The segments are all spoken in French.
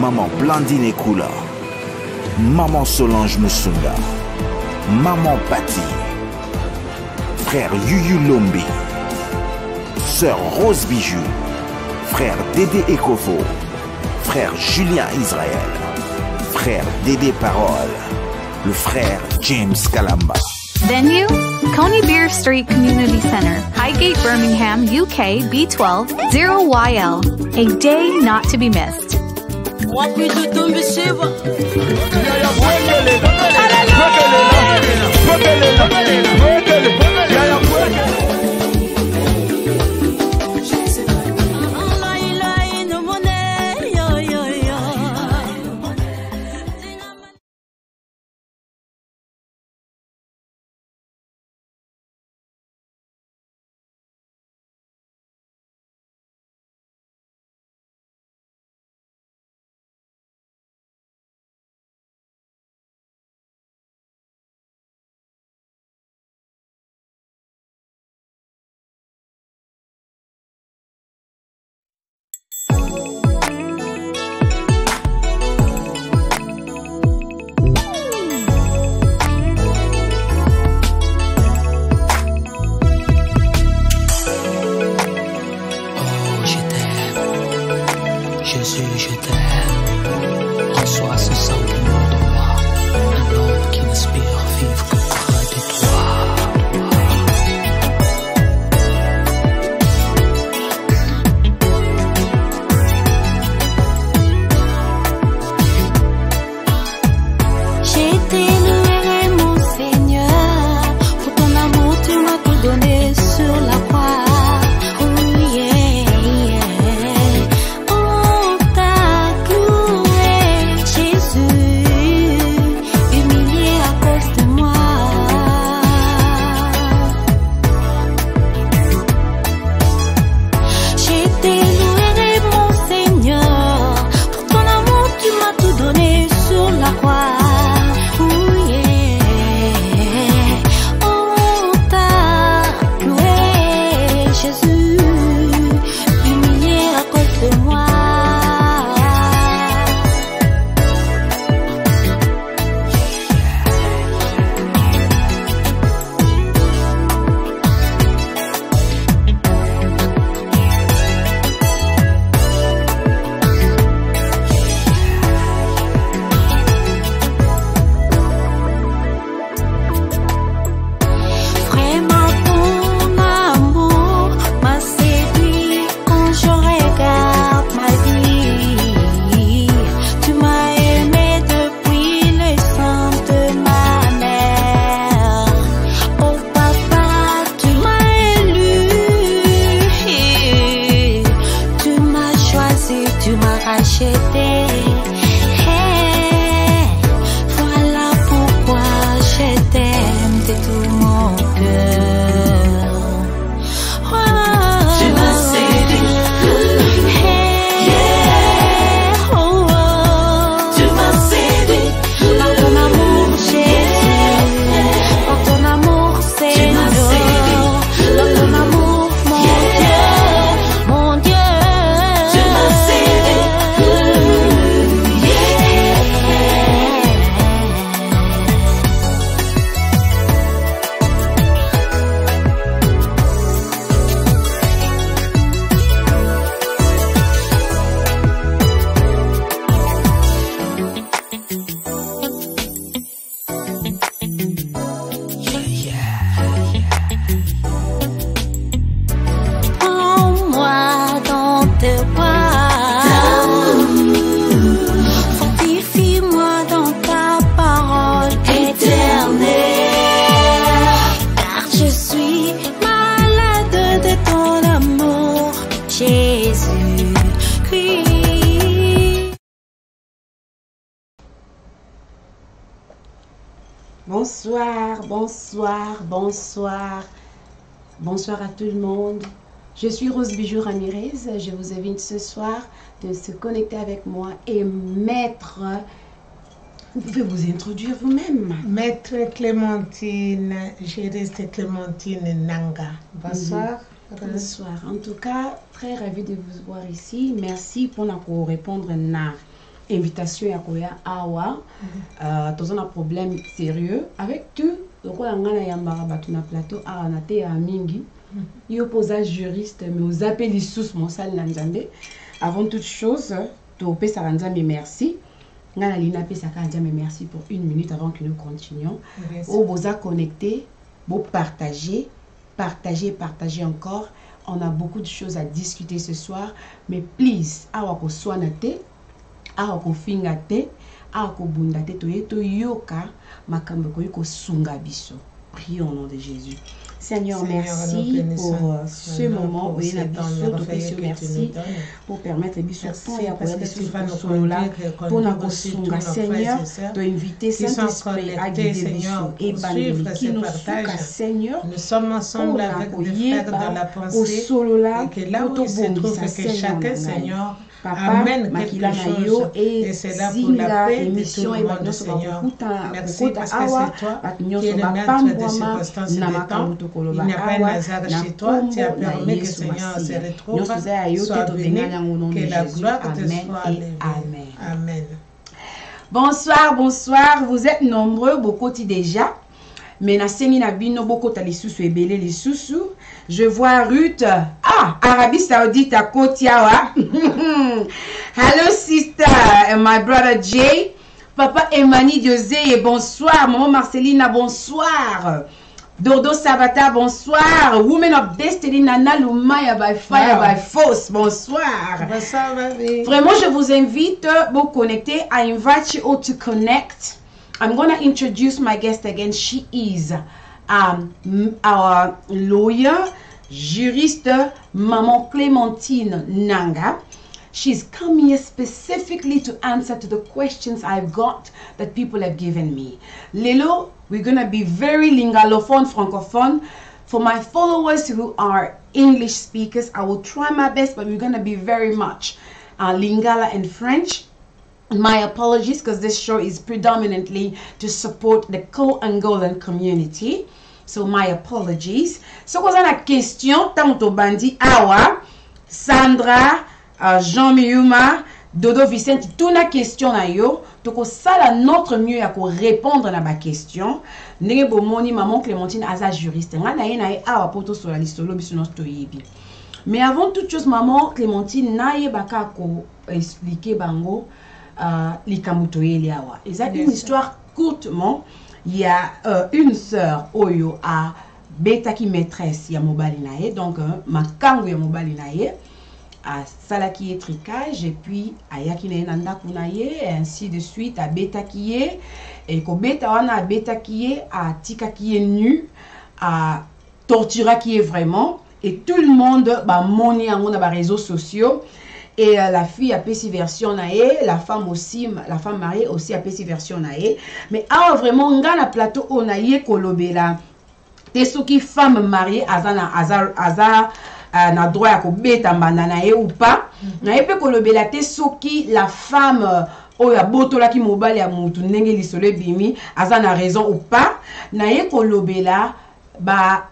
Maman Blandine Ekula, Maman Solange Musunda, Maman Patti, frère Yuyu Lombi, sœur Rose Bijou, frère Dédé Ekofo, frère Julien Israël, frère Dédé Parole, le frère James Kalamba. Venue, Coney Beer Street Community Center, Highgate, Birmingham, UK, B12, 0YL. A day not to be missed. Bonsoir, bonsoir, bonsoir. Bonsoir à tout le monde. Je suis Rose Bijou Ramirez. Je vous invite ce soir de se connecter avec moi et Maître. Vous pouvez vous introduire vous-même. Maître Clémentine, j'ai resté Clémentine Nanga. Bonsoir. Bonsoir. En tout cas, très ravie de vous voir ici. Merci pour nous répondre na. invitation à Koya Awa, tous un problème sérieux avec tout. Donc on a un yambara battu na plateau à anaté à mingi. Il oppose à juriste mais aux appels sous mon salle nanzambe. Avant toute chose, tu opé saranzambe merci. Ngana lina pe saranzambe merci pour 1 minute avant que nous continuions. Au boza connecté, beau partager encore. On a beaucoup de choses à discuter ce soir, mais please, awako soanate, awako fingate, awako bundate, to yoka, makambo ko sunga biso. Prions au nom de Jésus. Seigneur, merci pour ce moment. Oui, la merci pour permettre pour nous Seigneur, de inviter Saint-Esprit à guider et qui nous suivent, Seigneur. Nous sommes ensemble avec des frères dans la pensée et que là où il se trouve, que chacun, Seigneur, amène quelque chose et c'est là pour la paix de tout le monde, Seigneur. Merci parce que c'est toi qui es le maître des circonstances et des temps. Il n'y a pas un hasard chez toi. Tu as permis que Seigneur se retrouve, soit béni, que la gloire te soit levée. Amen. Bonsoir, bonsoir. Vous êtes nombreux, beaucoup déjà. Mais na sengi na bino boko tali susu ebele li susu. Je vois Ruth. Ah, Arabie Saoudite à Kotiawa. Hello sister and my brother Jay. Papa Emani Diosé, bonsoir. Maman Marcelina, bonsoir. Dodo Sabata, bonsoir. Women of Destiny, Nana Lumaya by Fire by Force, bonsoir. Bonsoir, ma vie. Vraiment, je vous invite à vous connecter. I invite you all to connect. I'm going to introduce my guest again. She is our lawyer, juriste, Maman Clémentine Nanga. She's come here specifically to answer to the questions I've got that people have given me. Lelo, we're going to be very lingalophone, francophone. For my followers who are English speakers, I will try my best, but we're going to be very much Lingala and French. My apologies, because this show is predominantly to support the co-Angolan community. So my apologies. So, quand on a question, tanto bandi awa, Sandra, Jean Miuma, Dodo Vicente, toute la question na yo, toko sala notre mieux à répondre à ma question. Nenge bomoni maman Clémentine aza juriste. Nga na ye awa poto sur la liste lo biso no stoyebi. Mais avant toute chose, maman Clémentine na ye baka ko expliquer bango. Et ça, une histoire courtement. Il y a une sœur Oyo a beta qui maîtresse ya mobalinaye, donc ma kango ya mobalinaye a salaki tricage et puis ayaki na nanda kunaye et ainsi de suite a beta qui est et ko beta wana a beta qui est a tika qui est nu a tortura qui est vraiment et tout le monde ba moni en ba réseaux sociaux. Et la fille a péci version nae, la femme aussi, la femme mariée aussi a péci version nae. Mais vraiment nga na plateau on aye kolobela. Te soki femme mariée na droit ya ko beta mbanda nae ou pas. Na pe kolobela te soki la femme oya botola ki mobali ya mutu ndenge lisolo bimi azana raison ou pas. Na ye kolobela ba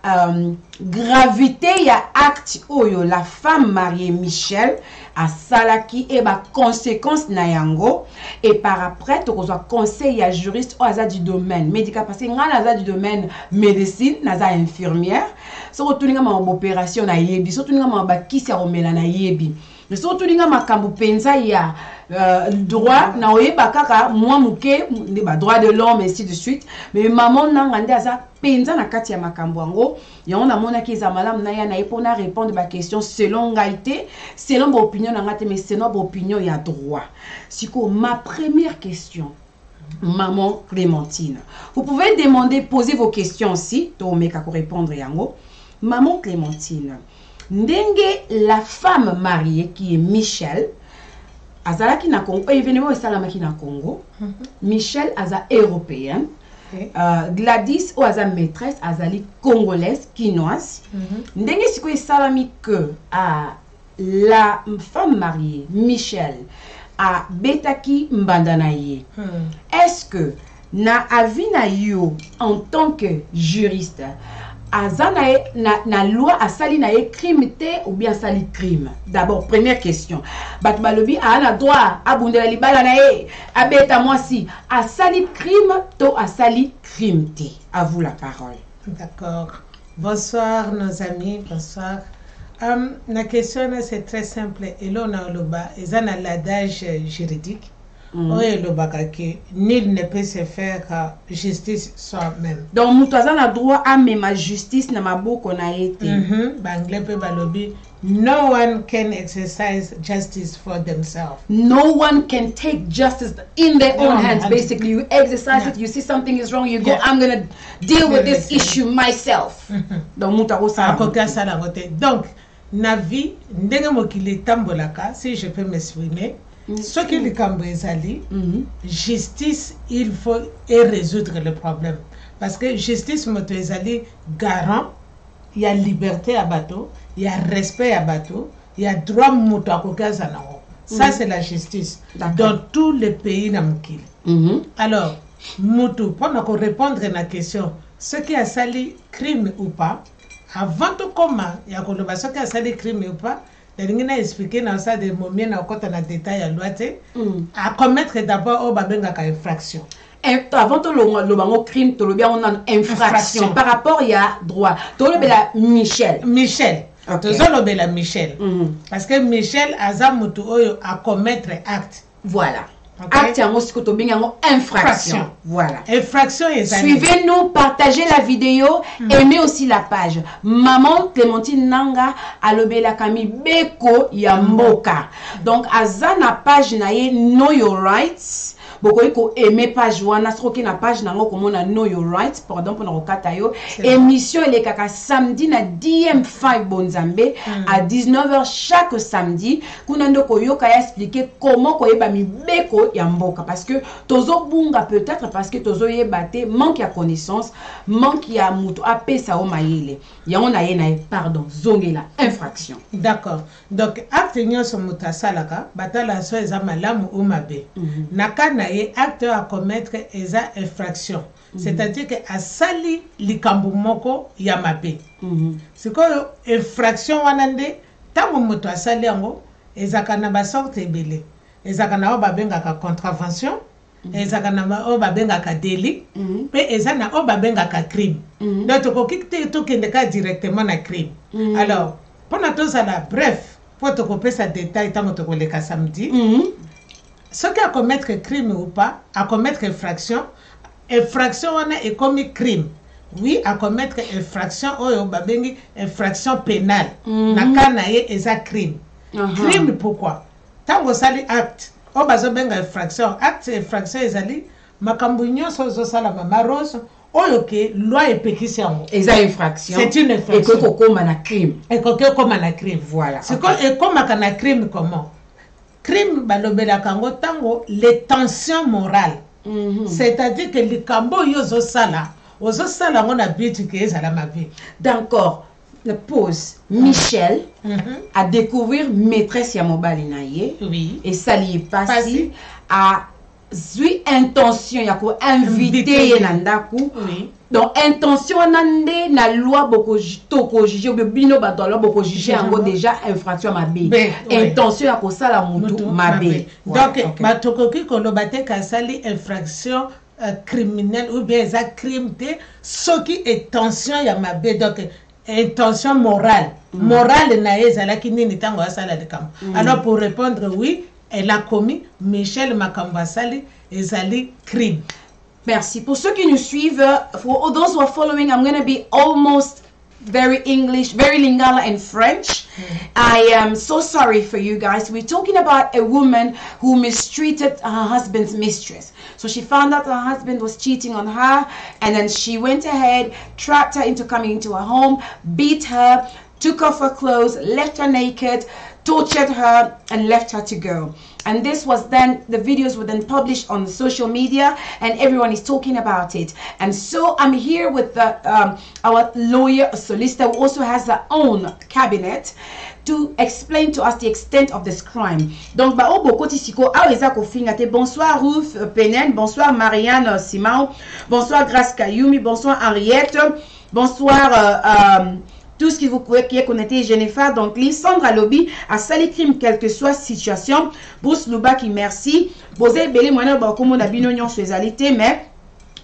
gravité ya acte oyo la femme mariée Michel a salaki et ba conséquence na yango et par après to kozwa conseil ya juriste o aza du domaine médical parce que ngana aza du domaine médecine naza infirmière so ko tuninga ma opération na yebi so tuninga ma ba kisi ya romela na yebi mais so tuninga makambo penza ya droit na oyeba kaka moi muke ba droit de l'homme ainsi de suite mais maman nanga nde aza penza na kati ya makambo yango yango na mona ki za malam na ya na epona répondre ba question selon ngaité selon ba opinion na ngate mais selon ba opinion ya droit. Siko ma première question maman Clémentine. Vous pouvez demander poser vos questions aussi to meka ko répondre yango. Maman Clémentine. Ndenge la femme mariée qui est Michel azalaki na Congo événement esalamaki na Congo. Michel aza européenne. Gladys ou aza maîtresse azali congolaise quinoise. Ndenge siko esalami que la femme mariée Michel a betaki mbanda na ye. Est-ce que na avi na yo en tant que juriste azana na loi asali na ye crime te ou bien sali crime. D'abord, première question. Batu balobi ana droit abundela libala na ye abeta mwasi asali crime to asali crime te. À vous la parole. D'accord. Bonsoir nos amis, bonsoir. La question c'est très simple. Et là on a le bas, ils ont l'adage juridique. Nul ne peut se faire justice soi-même. Donc, nous avons le droit à même justice na maboko na été. No one can exercise justice for themselves. No one can take justice in their own hands. Basically, you exercise it. You see something is wrong, you go. I'm gonna deal with this issue myself. Donc, donc, na vie, ndenge mokili tambolaka, si je peux m'exprimer. Ce qui est cambouezali, justice, il faut résoudre le problème. Parce que justice, motoezali, garant, il y a liberté à bateau, il y a respect à bateau, il y a droit moto à kokazanao. Ça, c'est la justice dans tous les pays namukili. Alors, moto, pendant qu'on répondre à la question, ce qui a sali crime ou pas, avant tout comment, il y a ce qui a sali crime ou pas, il a expliqué dans ça des moments dans détail à loi à commettre d'abord au babenga ka infraction. Avant tout le crime, tout le bien on a infraction par rapport il y a droit. Tout le bien Michel. Michel. Tout le bien Michel. Parce que Michel azamutu oyo à commettre acte. Voilà. Acte infraction. Voilà. Infraction. Suivez-nous, partagez la vidéo, aimez aussi la page. Maman Clémentine Nanga alobela kami beko yamboka. Donc azana page naye Know Your Rights. Boko iko aimé page wana stroke na page nango komona Know Your Rights pardon pour nakokata yo émission ele kaka samedi na DM5 Bonzambe à 19h chaque samedi kuna ndoko yoka expliquer comment koyeba mibeko ya mboka parce que tozo bunga peut-être parce que tozo yebate manque ya connaissance manque ya muto apesa o mayele yango na ye na pardon zongela infraction. D'accord. Donc acte nyonso mutasalaka batala so eza malamu ou mabe nakana et acte à commettre eza infraction. C'est-à-dire que a sali likambo moko ya mabe. C'est quoi infraction wanande tango moto asali yango ezaka na ba sorte ebele. Ezaka na o babenga ka contravention, ezaka na o babenga ka délit, pe ezana o babenga ka crime. Donc to kokite to kende ka directement na crime. Alors, pendant tout ça là, bref, pour te couper ça détail tango to koleka samedi. Ce qui a commettre crime ou pas, à commettre infraction, infraction on est commis crime. Oui, à commettre infraction ou babengi infraction pénale. Nakana ye eza crime. Crime pourquoi? Tango sali acte, o bazo benga infraction, acte infraction ezali makambu nyonso zo sala mama rose. Oyo ke loi epekisi yango. Eza infraction. C'est une infraction. Et que koma na crime. Et que koma na crime. Voilà. C'est quoi et koma na crime comment? Crime balobela kango tango les tensions morales. C'est-à-dire que les kambo yozo sala on a bitu que ezala ma vie. D'accord. La pause. Michel a découvert maîtresse ya mobali na ye. Oui. Et ça lui est passé à zui intention ya ko inviter ye na ndaku. Oui. Donc intention nande na loi boko toko juger bino ba loi boko juger yango déjà infraction mabe. Intention ya ko sala mutu mabe. Donc ba toko ki ko lobate ka sali infraction criminelle ou bien za crime te ce qui est tension ya mabe donc intention morale. Morale na ezala ki nini tango asala de kam. Alors pour répondre oui, elle a commis Michel Makambasali ezali crime. Merci. For ceux qui nous suivent, for those who are following, I'm going to be almost very English, very Lingala and French. I am so sorry for you guys. We're talking about a woman who mistreated her husband's mistress. So she found out her husband was cheating on her, and then she went ahead, trapped her into coming into her home, beat her, took off her clothes, left her naked, tortured her, and left her to go. And this was then, the videos were then published on social media and everyone is talking about it. And so I'm here with our lawyer, solicitor, who also has her own cabinet to explain to us the extent of this crime. Donc, bonsoir Ruth Penen, bonsoir Marianne Simao, bonsoir Grace Kayumi, bonsoir Henriette, bonsoir tout ce qui vous pouvez qui est connecté Jennifer, donc Lysandra Lobby à Sali Crime, quelle que soit situation. Bruce Lubaki, merci. Posez belé moyen comme on a binonion sur les mais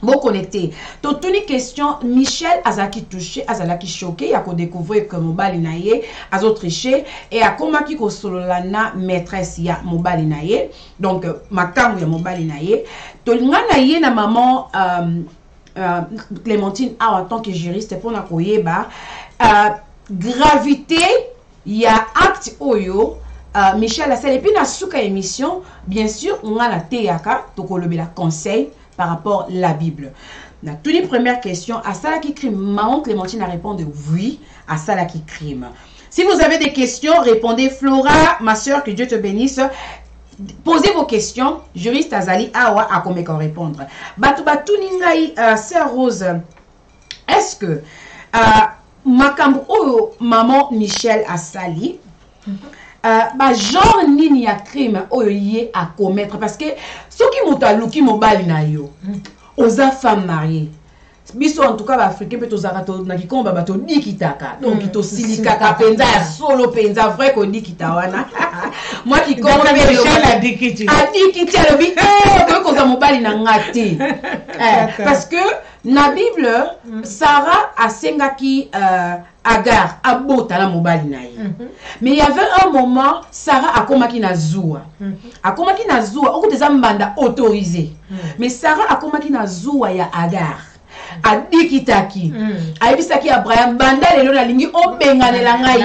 bon connecté. Toute une question, Michel Azaki touché, Azalaki choqué, a découvert que mobile naie, azo triché et a comment qui ko solo lana maîtresse ya mobile naie. Donc makambo ya mobile naie. To ngana na maman Clémentine a en tant que juriste pour na koyeba gravité il y a acte oyo Michel Assel et puis na suka émission bien sûr on a la teyaka to kolobela conseil par rapport à la Bible. La toute première question, à ça qui crime, maman Clémentine a répondu oui, à ça qui crime. Si vous avez des questions, répondez. Flora, ma soeur, que Dieu te bénisse. Posez vos questions. Juriste Azali Awa a comme qu'on répondre. Batubatu Ningai, sœur Rose, est-ce que Makambo maman Michel Assali genre nini ya crime oyo à commettre parce que ceux qui m'ont alouki mobile na yo aux femmes mariées biso en tout cas africain peut aux arato na kikomba bato dikitaka donc to silikaka penza ya solo penza vrai ko dikitawana moi qui komba la dikiti alobi ko za mobile na ngati parce que na Bible Sarah a sengaki Agar abota la mobile na ye. Mais il y avait un moment Sarah a komaki na zoua. A komaki na zoua, oko teza mbanda autorisé. Mais Sarah a komaki na zoua ya Agar. A dikitaki. A ebisaki Abraham banda lelo na lingi obenganela ngai.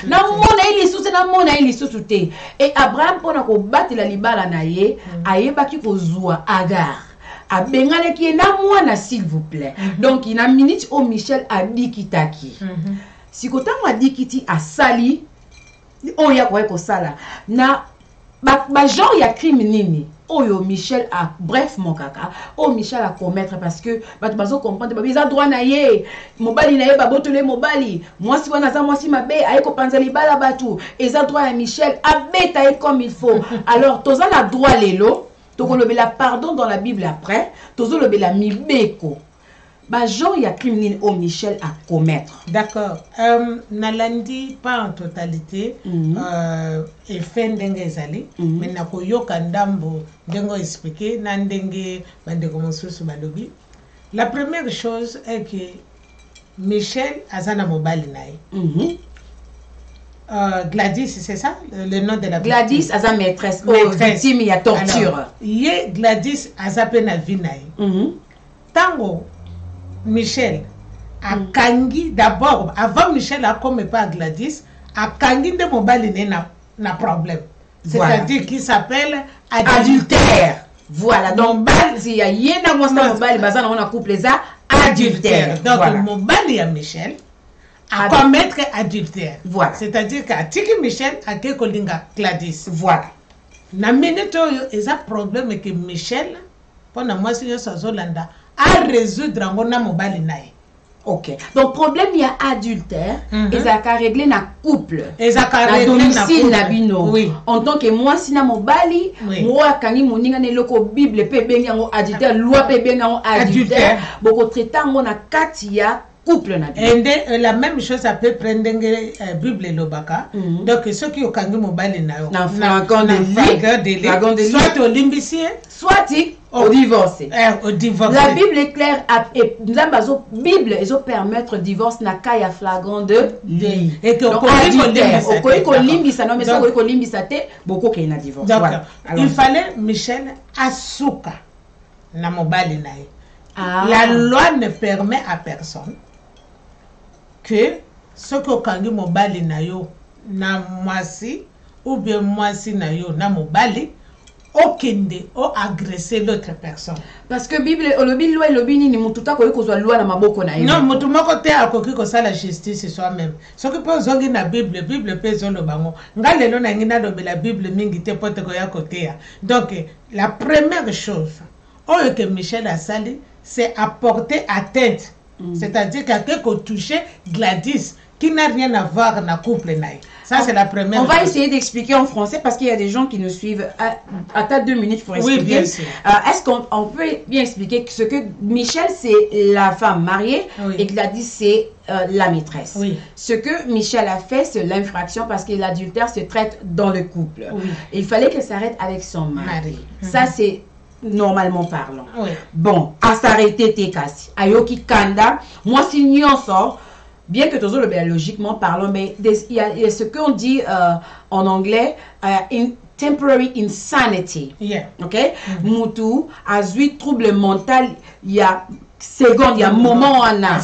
Na mona ili sute na mona ili sute. Et Abraham pona ko batela libala na ye, ayebaki ko zoua Agar. A bengane qui est na mwana s'il vous plaît. Donc il a minute au Michel a dikitaki. Si kota mwa dikiti a sali o ya kwa ko sala na ba genre ya crime nini oyo Michel a bref mon kaka o Michel a commettre parce que bato bazo comprendre ba biza droit na ye mobali na ye ba botole mobali moi si wana za moi si mabe aye ko panza libala batu eza droit ya Michel a beta e comme il faut. Alors toza na droit lelo la pardon dans la Bible après, tozo le la mibeko. Ba genre ya criminel au Michel à commettre. D'accord. Nalandi pas en totalité et fin dengue ezali, mais na ko yoka ndambo dengo expliquer na ndenge bande commencer sur balobi. La première chose est que Michel azana mobile nae. Gladys, c'est ça le nom de la Gladys Aza maîtresse victime il y a torture. Alors, ye Gladys Aza pena vinaï. Tango Michel a kangi d'abord avant Michel a comme pas Gladys a kangi de mobile na problème. C'est-à-dire qu'il s'appelle adultère. Voilà donc il y a yena moi mobile bazana on a couple ça adultère. Donc voilà. Mobile ya Michel à commettre adultère. Voilà. C'est-à-dire qu'à Tiki Michel a que Kolinga Gladys. Voilà. Na minute il y a un problème que Michel pendant moi si je Zolanda a résoudre en na mobile nae. OK. Donc problème il y a adultère et ça a réglé na couple. Et ça a réglé na couple. Oui. En tant que moi si na mobile moi kangi moninga ne loko Bible pe benga ngo adultère loi pe benga ngo adultère. Boko traitant ngo na katia couple na et la même chose ça peut prendre Bible lobaka. Donc ceux qui ont kangi mobile na yo na flagrant de soit au limbicien soit au divorce. Au divorce. La Bible est claire et Zambazo Bible ils ont permettre divorce na kaya flagrant de lit. Et que ko limbisa non mais ça ko limbisa te beaucoup qu'il na divorce. Voilà. Il fallait Michel asuka na mobile na yo. La loi ne permet à personne que ce que kangi mobile na yo na mwasi ou bien mwasi na yo na mobile okende o agresser l'autre personne. Parce que Bible olobi loi elobi nini mutu ta koyi kozwa loi na maboko na ye. Non, mutu moko te akoki kosala justice soi-même. Soki po zongi na Bible pe zoloba ngo. Nga lelo na ngina dobela Bible mingi te pote koya kotea. Donc la première chose oyo que Michel a sali, c'est apporter atteinte. C'est-à-dire qu'il y a quelque touché Gladys qui n'a rien à voir dans le couple. Ça, c'est la première. On va essayer d'expliquer en français parce qu'il y a des gens qui nous suivent. Attends 2 minutes pour expliquer. Oui, bien sûr. Est-ce qu'on peut bien expliquer ce que Michel, c'est la femme mariée et Gladys, c'est la maîtresse. Oui. Ce que Michel a fait, c'est l'infraction parce que l'adultère se traite dans le couple. Oui. Il fallait qu'elle s'arrête avec son mari. Ça, c'est normalement parlant. Oui. Bon, à s'arrêter, Tekasi. Ayoki Kanda, moi, si nous sort. Bien que toujours logiquement parlant, mais il y a ce qu'on dit en anglais, temporary insanity. Yeah. Ok? Moutou, a eu trouble mental, il y a seconde, il y a moment on a.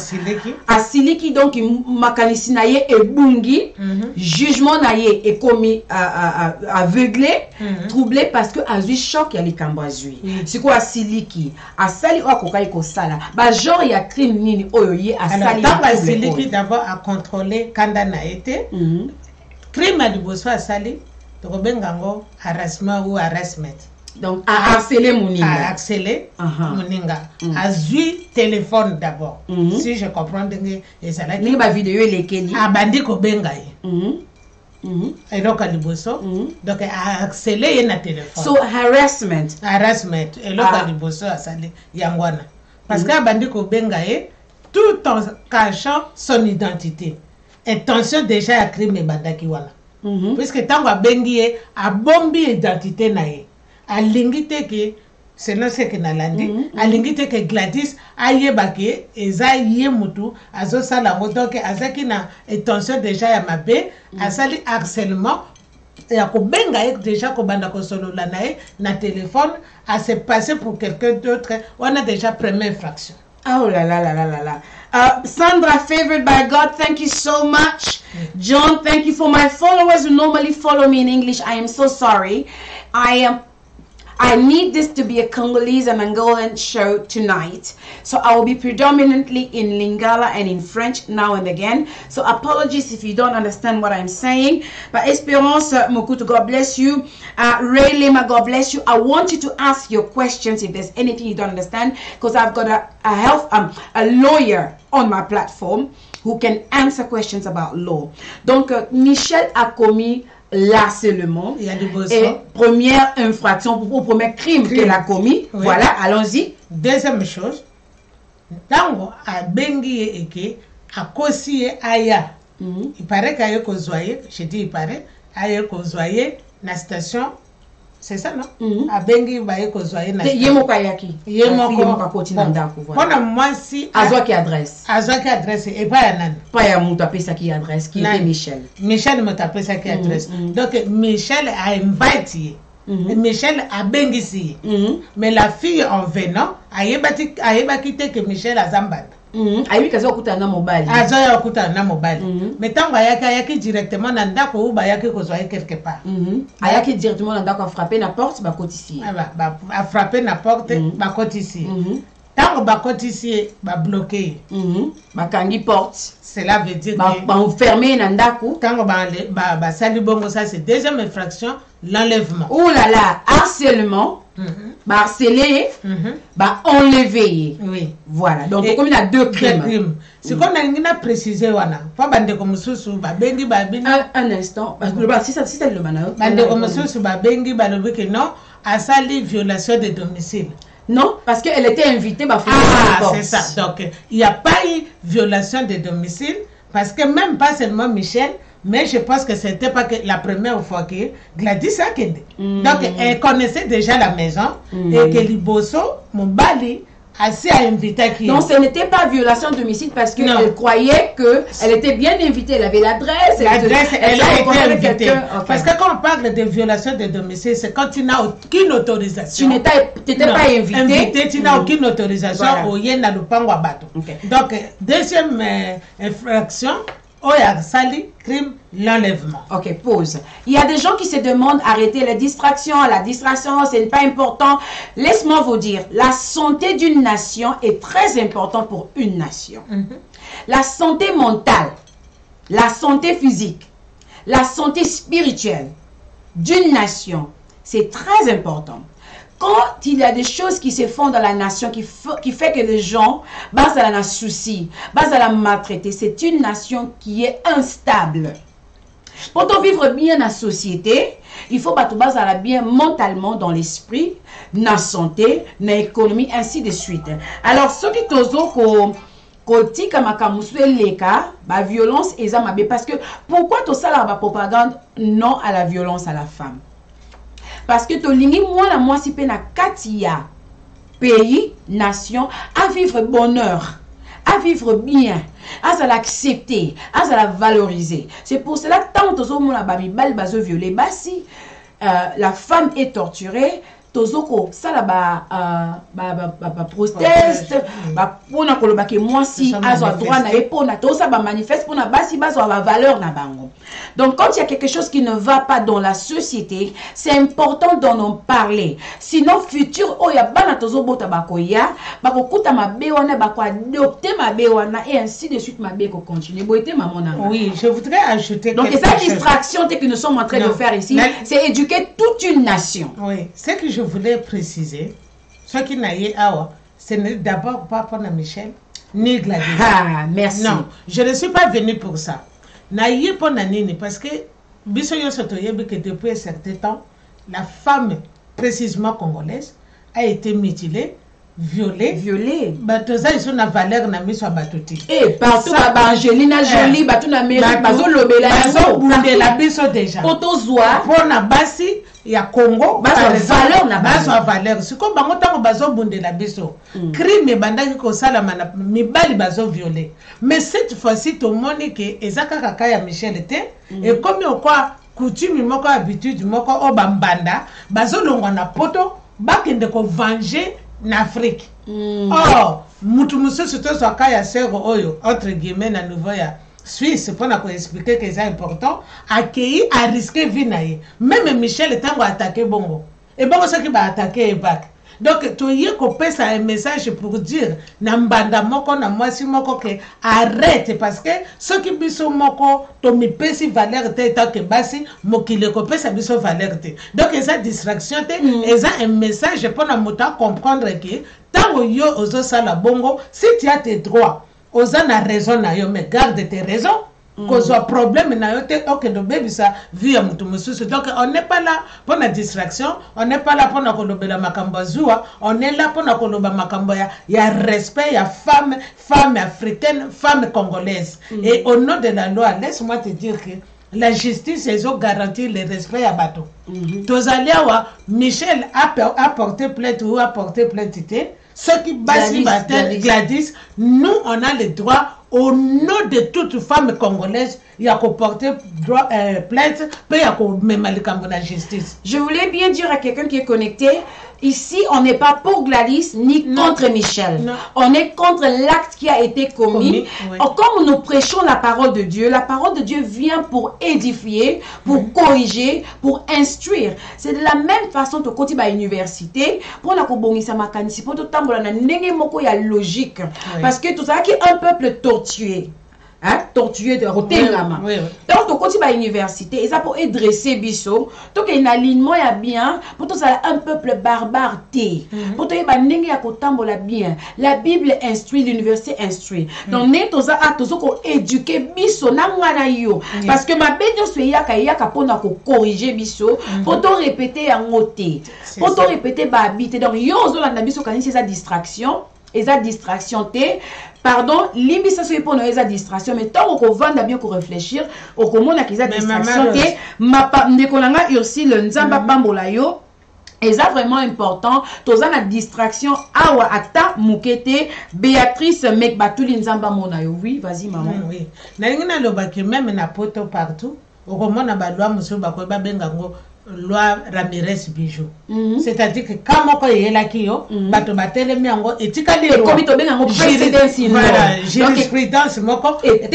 Asiliki donc makanisi naye et bungi, jugement naye est commis aveuglé, troublé parce que a eu choc il y a les kambazui. C'est quoi asiliki? Asali o kokai ko sala. Ba genre il y a crime nini oyoye asali. Alors asiliki d'abord à contrôler kanda na été. Crime à liboso asali, to bengango harassment ou harassment. Donc, à harceler Mouninga. À harceler Mouninga. À jouer téléphone d'abord. Si je comprends, et ça là. La vidéo est lesquelles? À bandi ko bengaye. Et donc, à liboso. Donc, à harceler na téléphone. So, harassment. Harassment. Et donc, à liboso, à sali. Yangwana. Parce qu'à bandi ko bengaye, tout en cachant son identité. Intention déjà à crime et bandaki wala. Puisque tant que bengi a bombi identité nae. A lingite que c'est non ce que nalandi a lingite que Gladys aye bake eza ye mutu azo sala donc azaki na intention déjà ya mabe asali harcèlement et a ko benga déjà ko banda ko solo la nae na téléphone à se passer pour quelqu'un d'autre. On a déjà première infraction. Oh la la la la la la. Sandra, favored by God, thank you so much. John, thank you. For my followers who normally follow me in English, I am so sorry. I need this to be a Congolese and Angolan show tonight. So I will be predominantly in Lingala and in French now and again. So apologies if you don't understand what I'm saying. But Esperance Mokutu, God bless you. Ray Lima, God bless you. I want you to ask your questions if there's anything you don't understand. Because I've got a lawyer on my platform who can answer questions about law. Donc, Michel a commis l'harcèlement et première infraction pour premier crime qu'elle a commis. Oui. Voilà, allons-y. Deuxième chose, tango a bengi eke a kosi aya. Il paraît qu'il y a kozwaye, je dis il paraît, aya kozwaye na station. C'est ça non? A bengi baye kozwaye na station. Yemo kayaki. Yemo kakoti na ndako voilà. Pona mwasi azwa ki adresse. Azwa ki adresse et pas ya nani. Pas ya mutu apesa ki adresse qui était Michel. Michel me tapesa ki adresse. Donc Michel a invité. Michel a bengisi. Mais la fille en venant a yebaki te que Michel a zambana. Ayi kazo kutana mobali. Azoya kutana mobali. Mais tango ayaki directement na ndako ou bayaki kozwaye quelque part. Ayaki directement na ndako a frapper na porte ba kotisi. A frapper na porte ba kotisi. Tango ba kotisi ba bloquer. Ba kangi porte. Cela veut dire que ba enfermer na ndako. Tango ba sali bongo, ça c'est deuxième infraction, l'enlèvement. Oh là là, harcèlement. Bah harceler, bah enlever. Oui. Voilà. Donc comme il y a deux crimes. C'est comme on a précisé wana. Pas bande comme susu ba bengi ba bini. Un instant. Si c'est le manœuvre. Bande comme susu ba bengi ba lobi que non, à sali violation de domicile. Non, parce qu'elle était invitée bah c'est ça. Donc il n'y a pas eu violation de domicile parce que même pas seulement Michel. Mais je pense que c'était pas que la première fois que Gladys a quitté. Donc, elle connaissait déjà la maison et que Liboso, mon bali, assez à inviter qui. Donc, ce n'était pas violation de domicile parce qu'elle croyait qu'elle était bien invitée. Elle avait l'adresse. L'adresse, elle a été invitée. Okay. Parce que quand on parle de violation de domicile, c'est quand tu n'as aucune autorisation. Tu n'étais pas invité. Tu n'as aucune autorisation au Yéna Lupango Abato. Donc, deuxième infraction, Oya sali crime l'enlèvement. Ok, pause. Il y a des gens qui se demandent arrêter les distractions. La distraction, c'est pas important. Laisse-moi vous dire, la santé d'une nation est très importante pour une nation. La santé mentale, la santé physique, la santé spirituelle d'une nation, c'est très important. Quand il y a des choses qui se font dans la nation qui fait que les gens basent à la souci, basent à la maltraiter, c'est une nation qui est instable. Pour vivre bien dans la société, il faut baser à la bien mentalement dans l'esprit, dans la santé, dans l'économie, ainsi de suite. Alors, ce qui est la violence est parce que pourquoi tout ça la propagande non à la violence à la femme? Parce que tu lingi moi si pe na katia pays, nation, à vivre bonheur, à vivre bien, à l'accepter, à la valoriser. C'est pour cela que tant que violé, si la femme est torturée, tozoko sala proteste pona koloba ke moi si azwa droit na epona tosa ba manifeste pona basi bazwa ba valeur na bango. Donc quand il y a quelque chose qui ne va pas dans la société, c'est important d'en parler. Sinon futur oya bana tozobota bakoya bakokuta mabe wana bako adopter mabe wana et ainsi de suite mabe ko continuer. Boité maman na. Oui, je voudrais ajouter donc cette distraction que nous sommes en train de faire ici, c'est éduquer toute une nation. Oui, c'est que je voulais préciser, ce qui n'a pas, ce n'est d'abord pas pour Michel, ni Gladys. Ah, merci. Non, je ne suis pas venue pour ça. Naïe pour Nanini, parce que, que depuis un certain temps, la femme, précisément congolaise, a été mutilée, violée. Batoza ils sont na valeur na miso batoti. Eh partout ba Angelina Jolie, batu na mairie bazo lobela bazo bundela biso déjà. Potozwa pona basi ya Congo bazo valeur na bazo valeur. Siko bango tango bazo bundela biso. Crime bandaki ko sala mana mibali bazo violer. Mais cette fois-ci to monique ezaka kaka ya Michel était et comme quoi coutume moko habitude moko o bambanda bazo longwa na poto bakende ko venger en Afrique. Or, mutu mususu to soka ya sero oyo entre guillemets na nouveau ya Suisse pour na ko expliquer que c'est important accueillir à risquer vie naie. Même Michel tango attaquer bongo. Et bongo ce qui va attaquer back. Donc to y ko pesa un message pour dire na mbanda moko na mwasi moko que arrête parce que ce qui biso moko to mi pesi valeur te tant que basi mokile ko pesa biso valeur te. Donc esa distraction te esa un message pour na mota comprendre que tango yo ozo sala bongo si tu as tes droits oza na raison na yo mais garde tes raisons. Cause un problème na yote ok do baby ça via mutu mususu. Donc on n'est pas là pour la distraction, on n'est pas là pour na kolobela makambo zua, on est là pour na koloba makambo ya respect ya femme africaine, femme congolaise. Et au nom de la loi, laisse-moi te dire que la justice ils ont garanti le respect à bateau. Tozalia Michel a porté plainte ou a porté plainte. Ceux qui basent Gladys, nous on a le droit au nom de toute femme congolaise, il y a qu'à porter plainte, puis il y a qu'à même aller à la justice. Je voulais bien dire à quelqu'un qui est connecté, ici on n'est pas pour Gladys ni contre Michel. Non. On est contre l'acte qui a été commis. Oui. Comme nous prêchons la parole de Dieu vient pour édifier, pour corriger, pour instruire. C'est de la même façon que quand tu vas à l'université, pour la kobongisa makanisi, pour tout le temps, il y a logique. Parce que tout ça qui est un peuple tortué. Hein, tortué de Rotengama. Donc, quand tu vas à l'université, et ça pour dresser biso, donc il y a un alignement bien, pour tout ça un peuple barbare pour tout ça bien. La Bible instruit, l'université instruit. Donc, nous avons éduquer biso yo parce que ma bédio soit yaka pona ko corriger biso, pour tout répéter en moté, pour tout répéter ba habiter. Donc, yo zolanda biso quand c'est sa distraction. Et sa distraction pardon, limite ça pour nous distraction mais tant qu'on va bien qu'on réfléchir au comment on a qu'ils distraction ma ndekolanga aussi le nzamba bambola yo et ça vraiment important tous la distraction awa ata mukete Béatrice Mekbatuli nzamba mona yo. Oui, vas-y maman. Oui, na ngina lobaki même na poto partout au comment na ba loi monsieur ba ko ba bengango loi Ramirez Bijou. C'est-à-dire que quand on est là qui yo bato batele miango etikali comme to benga ngo présidence voilà jurisprudence moko et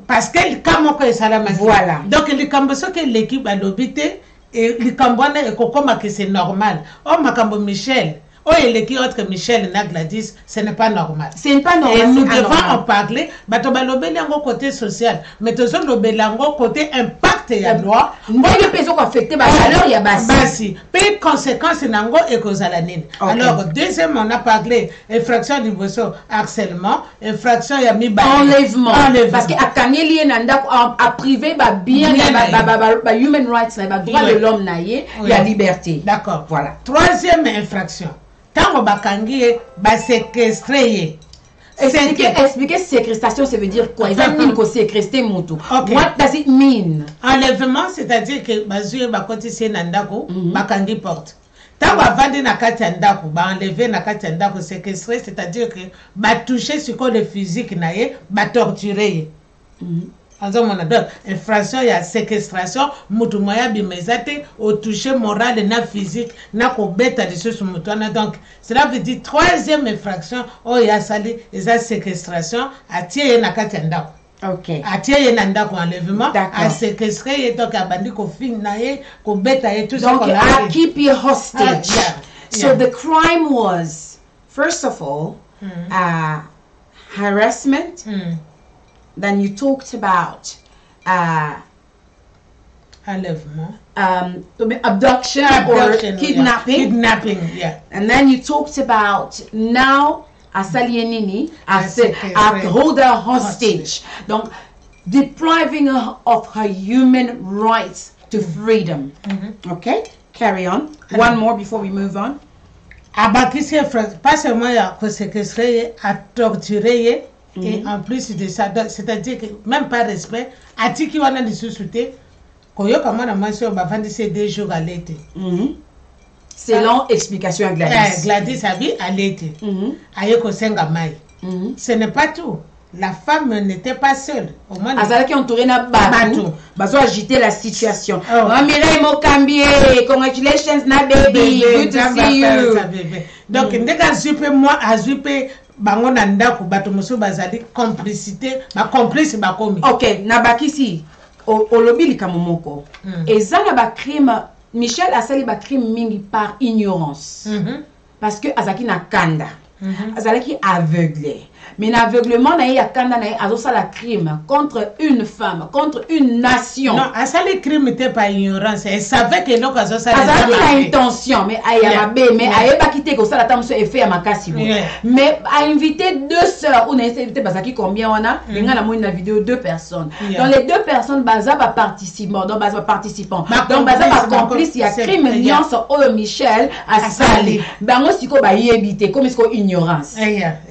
parce que le kamoko est salama. Voilà. Donc le kamboso que l'équipe a l'obité et le kambone est comme que c'est normal. Oh makambo Michel. Oh, et l'équipe autre Michel na Gladys, ce n'est pas normal. Ce n'est pas normal. Et nous devons en parler. Bato balobelango côté social, mais tous autres lobelango côté impact ya loi. Moi je pense qu'on affecté ba alors il y a basi. Puis conséquences nango et cause à la nine. Alors deuxième on a parlé infraction du bosso, harcèlement, infraction ya mi enlèvement. Parce que à Kangeli nanda à privé ba bien ba human rights ba droit de l'homme naie, il y a liberté. D'accord. Voilà. Troisième infraction. Tant bakangi ba séquestrer. Expliquer séquestration, ça veut dire quoi? Ça veut dire que séquestrer moto. What does it mean? Enlèvement, c'est-à-dire que bazuye bakoti se nandako, bakangi porte. Tant bavandi na kati ya ndako, ba enlever na kati ya ndako, séquestrer, c'est-à-dire que ba toucher sur le physique naie, ba torturer. Donc, infraction, il y a séquestration, mutu moya bimezate, au toucher moral et physique, na ko beta de ce mutana. Donc, cela veut dire troisième infraction, oh ya sali, et la séquestration, à tirer na katenda. Ok. À tirer nanda ko enlèvement, à séquestrer, et donc à bandi ko fin nae, ko beta et tout ça. Donc, à keep you hostage. So the crime was, first of all, harassment. Then you talked about abduction or kidnapping. Kidnapping, yeah. And then you talked about now asalienini, hold her hostage. Donc, depriving her of her human rights to freedom. Okay, carry on. One more before we move on. Abakisi, pas seulement à séquestrer, à torturer. Et en plus de ça, c'est-à-dire que même par respect, à qui qui wana discuté, koyo kama na mention bavandi c'est 2 jours à l'été. Selon explication à Gladys. Gladys a dit à l'été. Ayeko senga mai. Ce n'est pas tout. La femme n'était pas seule. Au moins, Azala qui entouré na bateau. Bazo agiter la situation. Mireille Mokambi, congratulations na baby. Good to see you. Donc, ndeka zupe moi a zupe bango na ndako bato mosu bazali complicité, ba complice ba komi. OK, na bakisi olobi likamo moko. Ezana ba crime Michel asali ba crime mingi par ignorance. Parce que azaki na kanda. Azalaki aveuglé. Mais l'aveuglement na ya kanda na azosa la crime contre une femme, contre une nation. Non, asali crime n'était pas ignorance. Elle savait que non azosa la azalaki na intention, mais aya mabe, mais ayeba kité ko sala tamso effet ya makasi. Mais a invité 2 sœurs ou na invité bazaki combien wana? Linga na moi na vidéo 2 personnes. Dans les 2 personnes baza ba participants, donc baza participants. Donc baza ba complice ya crime nyonso o Michel asali. Bango siko ba yebité comme est-ce ignorance.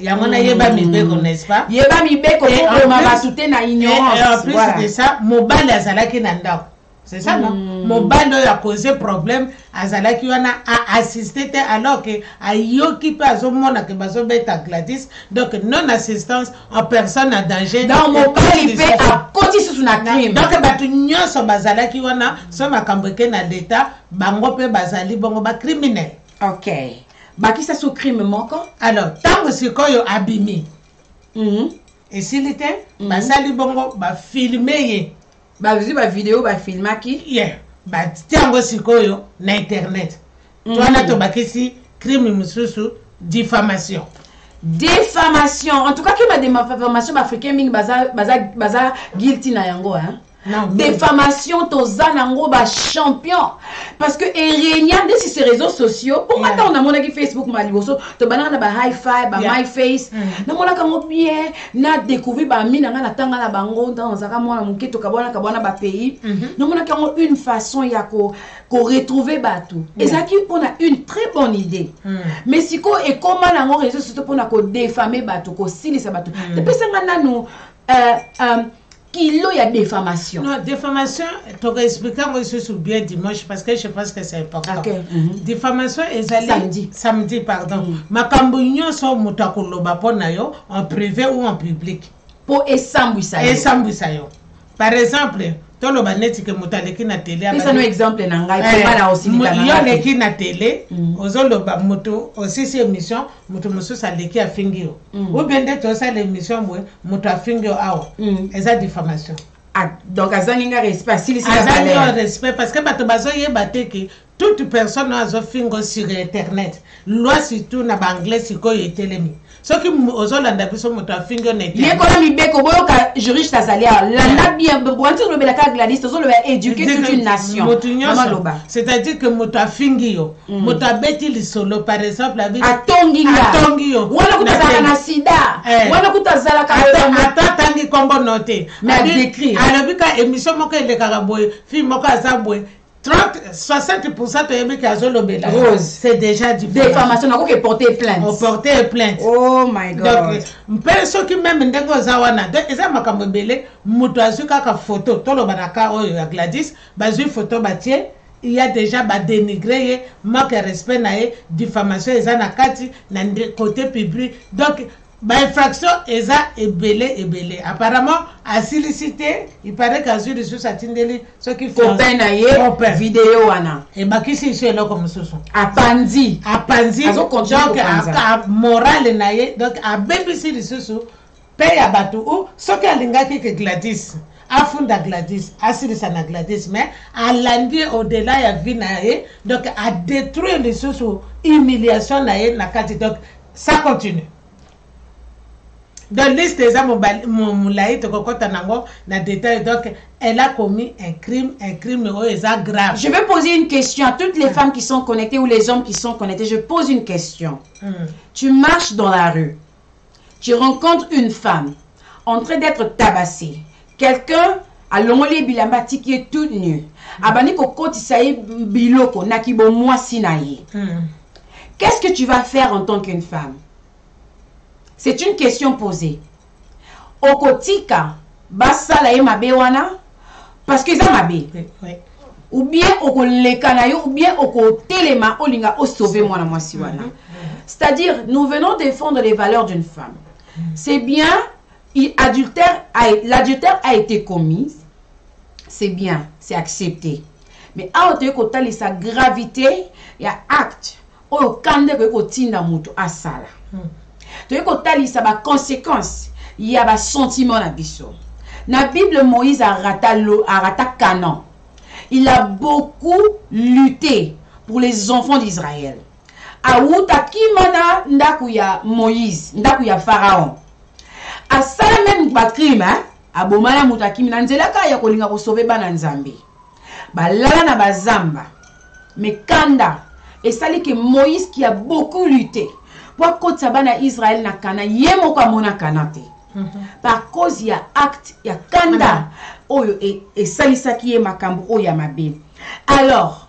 Ya mona yeba n'est-ce pas? Yeba mibeko ko mama soute na ignorance. Et en plus de ça, mobile azalaki na ndako. C'est ça non? Mobile a causé problème, azalaki wana a assisté alors que ayoki pa azomona que bazo beta Gladys. Donc non assistance en personne en danger. Dans mobile il fait à côté sous na crime. Donc batu nyonso bazalaki wana so makambeke na l'état bango pe bazali bongo ba criminel. OK. Bakisa sous crime moko. Alors tango sikoyo abimi. Et s'il était, basali bongo ba filmer ba visu ba vidéo ba filmaki ba tango sikoyo na internet. Toi na to bakisi crime mususu diffamation. En tout cas que ma diffamation africaine ming baza guilty na yango hein. Non, diffamation tozanango ba champion parce que Erenia de ces réseaux sociaux pour attendre on a mon Facebook maliboso to banana ba hi-fi ba my face na mona kango bien na découvrir ba mina na tanga na bango dans zaka mona muketo kabona ba pays na mona kango une façon ya ko retrouver batu et ça qui on a une très bonne idée mais siko et comment nango réseaux sociaux pour na ko diffamer batu ko silisa batu depuis ça nanu kilo ya diffamation. Non, diffamation, tu vas expliquer moi je bien dimanche parce que je pense que c'est important. Diffamation est samedi pardon. Makambo nyonso mutakoloba pona yo en privé ou en public. Pour esambwisa yo. Esambwisa yo. Par exemple, tolo baneti ke mutaleki na télé ça no exemple na ngai pe bana aussi yo leki na télé ozoloba mutu osisi émission mutu mususu aleki afingi yo ou bien nde tosala émission mwe mutu afingi yo awa eza diffamation. Donc azaninga respect respect parce que bato bazoyeba te ke toute personne azofingo sur internet loi surtout na banglais sikoyo etelemi soki ozolanda biso moto afingo na internet yekola mibeko boyoka juriste azalia landa bien bonti lobela ka Gladys ozoloba éduquer toute une nation c'est-à-dire que moto afingi yo moto abeti lisolo par exemple atongi yo wana kutazala na sida wana kutazala ka atangi kombo note mais décrit alors bika émission moko elekaka boye film moko azabwe 60% de yemi kazolobela c'est déjà du diffamation na ko ke porter plainte. Porter plainte. Oh my god. Donc mpeso ki même ndengo zawana donc eza makambo bele mutu azuka ka photo tolo banaka oyo ya Gladys bazui photo batie il y a déjà ba dénigré manque respect na diffamation eza na kati na côté public donc ba infraction eza ebele apparemment à sollicité il paraît qu'azuri de sous atindeli ce qui fait copain na ye vidéo wana et bakisi iso eloko mususu apanzi donc a moral na ye donc a BBC lisusu pe ya batu ou soki alingaki ke Gladys afunda Gladys asilisa na Gladys mais alandi au-delà ya vie na ye donc a détruire lisusu humiliation na ye na kati donc ça continue. Dans liste des hommes na détail donc elle a commis un crime grave. Je vais poser une question à toutes les femmes qui sont connectées ou les hommes qui sont connectés. Je pose une question. Tu marches dans la rue, tu rencontres une femme en train d'être tabassée. Quelqu'un a l'ongolé bilambati qui est toute nue. Abani kokoti saye biloko nakibo mwasi na ye. Qu'est-ce que tu vas faire en tant qu'une femme? C'est une question posée. Okotika basala ye mabe wana parce que ça mabe. Ou bien okoleka na yo ou bien okotelema olinga o sauver mwana mwasi wana. C'est-à-dire nous venons défendre les valeurs d'une femme. C'est bien l'adultère a été commis. C'est bien, c'est accepté. Mais à ote kotali sa gravité, il y a acte o kande ko tinda mutu asala. Tu as ça ba conséquence, il y a ba sentiment na biso. Na Bible Moïse a rata Canaan. Il a beaucoup lutté pour les enfants d'Israël. Awuta kimana ndaku ya Moïse, ndaku ya Pharaon. A ça même ba crime hein, abomala mutaki mina nzela ka ya kolinga ko sauver bana nzambe. Ba lala na bazamba. Mais kanda et ça que Moïse qui a beaucoup lutté. Pour que sabana Israël na kana yemo kwa mona kanate. Par cause il y a acte, il y a kanda oyo et salisa ki makambo oya mabe. Alors,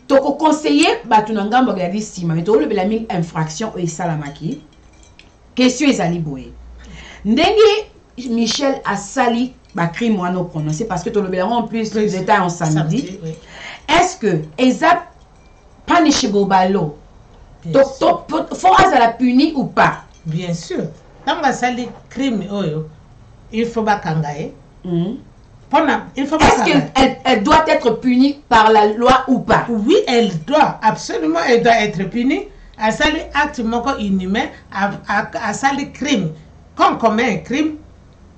toko conseiller batu na ngambo ya disima mais to le bela ming infraction et salamaki. Question ezali boye. Ndenge Michel a sali ba crime wano prononcé parce que to le bela en plus de détails en samedi. Oui. Est-ce que eza punishable by law? Donc, faut la punir ou pas? Bien sûr. Dans la salle crime, il faut pas kangaye. Est-ce qu'elle doit être punie par la loi ou pas? Oui, elle doit. Absolument, elle doit être punie. À salle acte moko inhumain, à salle crime. Quand on commet un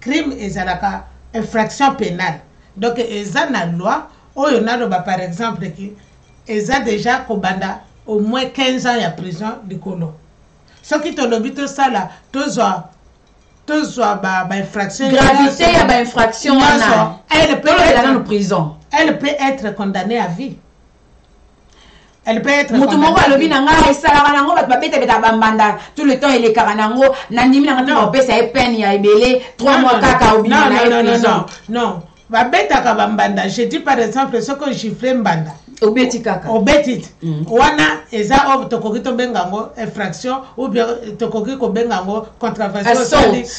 crime est la infraction pénale. Donc, ils ont la loi. Par exemple, ils ont déjà kobanda au moins 15 ans de prison de colo. Ce qui te l'oblige tout ça là, tout infraction. Gravité à ba infraction elle peut être en prison. Elle peut être condamnée à vie. Elle peut être condamnée. Tout le temps il est karanango nandimi na ngata pesa e peine ya ebele 3 mois kaka ou bien na prison. Non. Ba beta ka bambanda. Je dis par exemple ce que gifle mbanda. Obeti kaka. Obeti. Wana eza tokoki to bengango infraction ou bien tokoki ko bengango contravention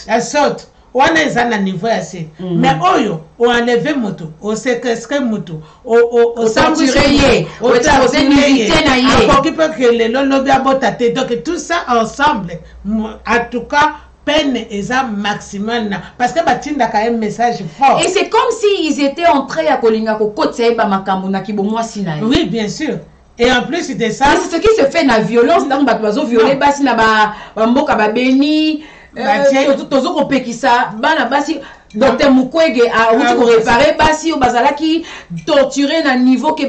assault. Wana eza na niveau assez. Mais oyo o enlever moto, o séquestrer moto, o censurer, o limiter na ye. Akoki pe que le lobi abota te. Donc tout ça ensemble en tout cas peine eza maximum parce que batinda quand même message fort. Et c'est comme si ils étaient entrés à kolinga ko kotsa ba makambo na kibomwa sina. Oui, bien sûr. Et en plus de ça, c'est ce qui se fait na violence donc ba bazo violer basi na ba mboka ba beni tozo ko pekisa bana basi Docteur Mukwege a outi ko réparer basi o bazalaki torturer na niveau que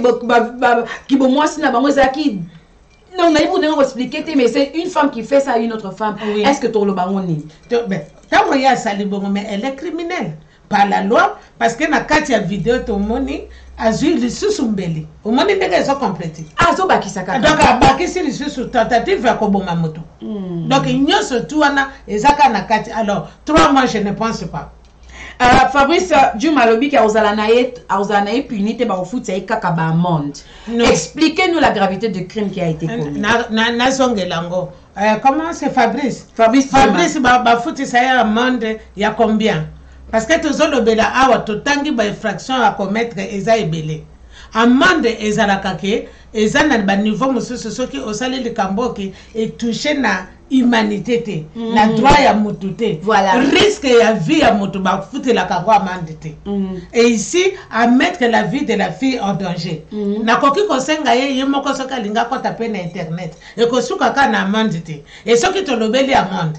kibomwa sina bango zaki. Non, on a voulu expliquer, mais c'est une femme qui fait ça à une autre femme. Oui. Est-ce que tu as le baroni? Mais elle est criminelle par la loi parce que dans la vidéo, tout le monde a vu le sous-sumbeli. Au monde, il est complété. Ah, so baki saka. Donc, baki si le sous tentative à Koboma Moto. Donc, il y a surtout na kati. Alors, 3 mois, je ne pense pas. Fabrice Djumalobi qui a osanae punité ba foot c'est kaka ba monde. Expliquez-nous la gravité du crime qui a été commis. Na zongelango. Comment c'est Fabrice ba foot ça ya amende ya combien? Parce que tous le bela awa to tangi ba infraction à commettre eza ebele. Amende eza la kake eza na ba niveau mususu soki osali likambo ki et toucher na humanité na droit ya mutu te. Voilà. Risque ya vie ya mutu ba foutre la kakwa amende te. Et ici à mettre la vie de la fille en danger. Na koki kosenga ye moko soka linga ko taper na internet et ko suka ka na amende te. Et soki to lobeli amende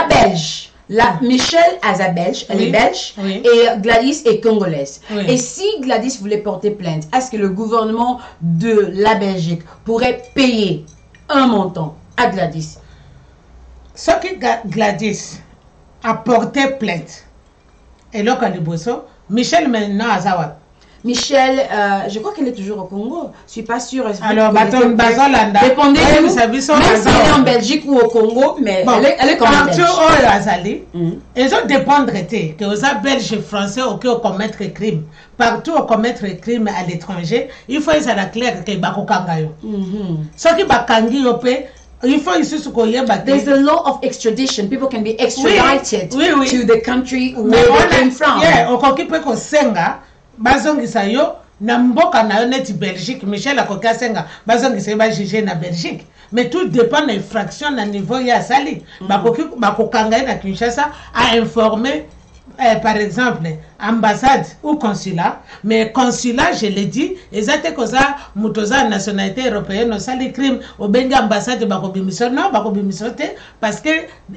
belge. La Michelle Aza belge, elle est belge, et Gladys est congolaise. Et si Gladys voulait porter plainte, est-ce que le gouvernement de la Belgique pourrait payer un montant à Gladys? Ce que Gladys a porté plainte, et là, quand Michelle maintenant à Zawad. Michelle, je crois qu'elle est toujours au Congo. Je suis pas sûre. Alors, répondez-nous. Même si elle est en Belgique ou au Congo, mais bon, elle est quand même belge. Ils ont dépendre que aux Belges français ou qui commettre crime. Partout où commettre crime à l'étranger, il faut être clair que bako kangayo. Ce qui bakangi yope. Il faut There's a law of extradition. People can be extradited to the country where they came from. Yeah, okokipe ko senga. Bazongisa yo na mboka na neti Belgique. Michel akoka senga bazongisa ba juger na Belgique. Mais tout dépend de l'infraction na niveau ya sali. Bakokanga na Kinshasa a informé par exemple ambassade ou consulat, mais consulat je l'ai dit exactement comme ça mutoza nationalité européenne au sali crime au benga ambassade bakobimission non bakobimission parce que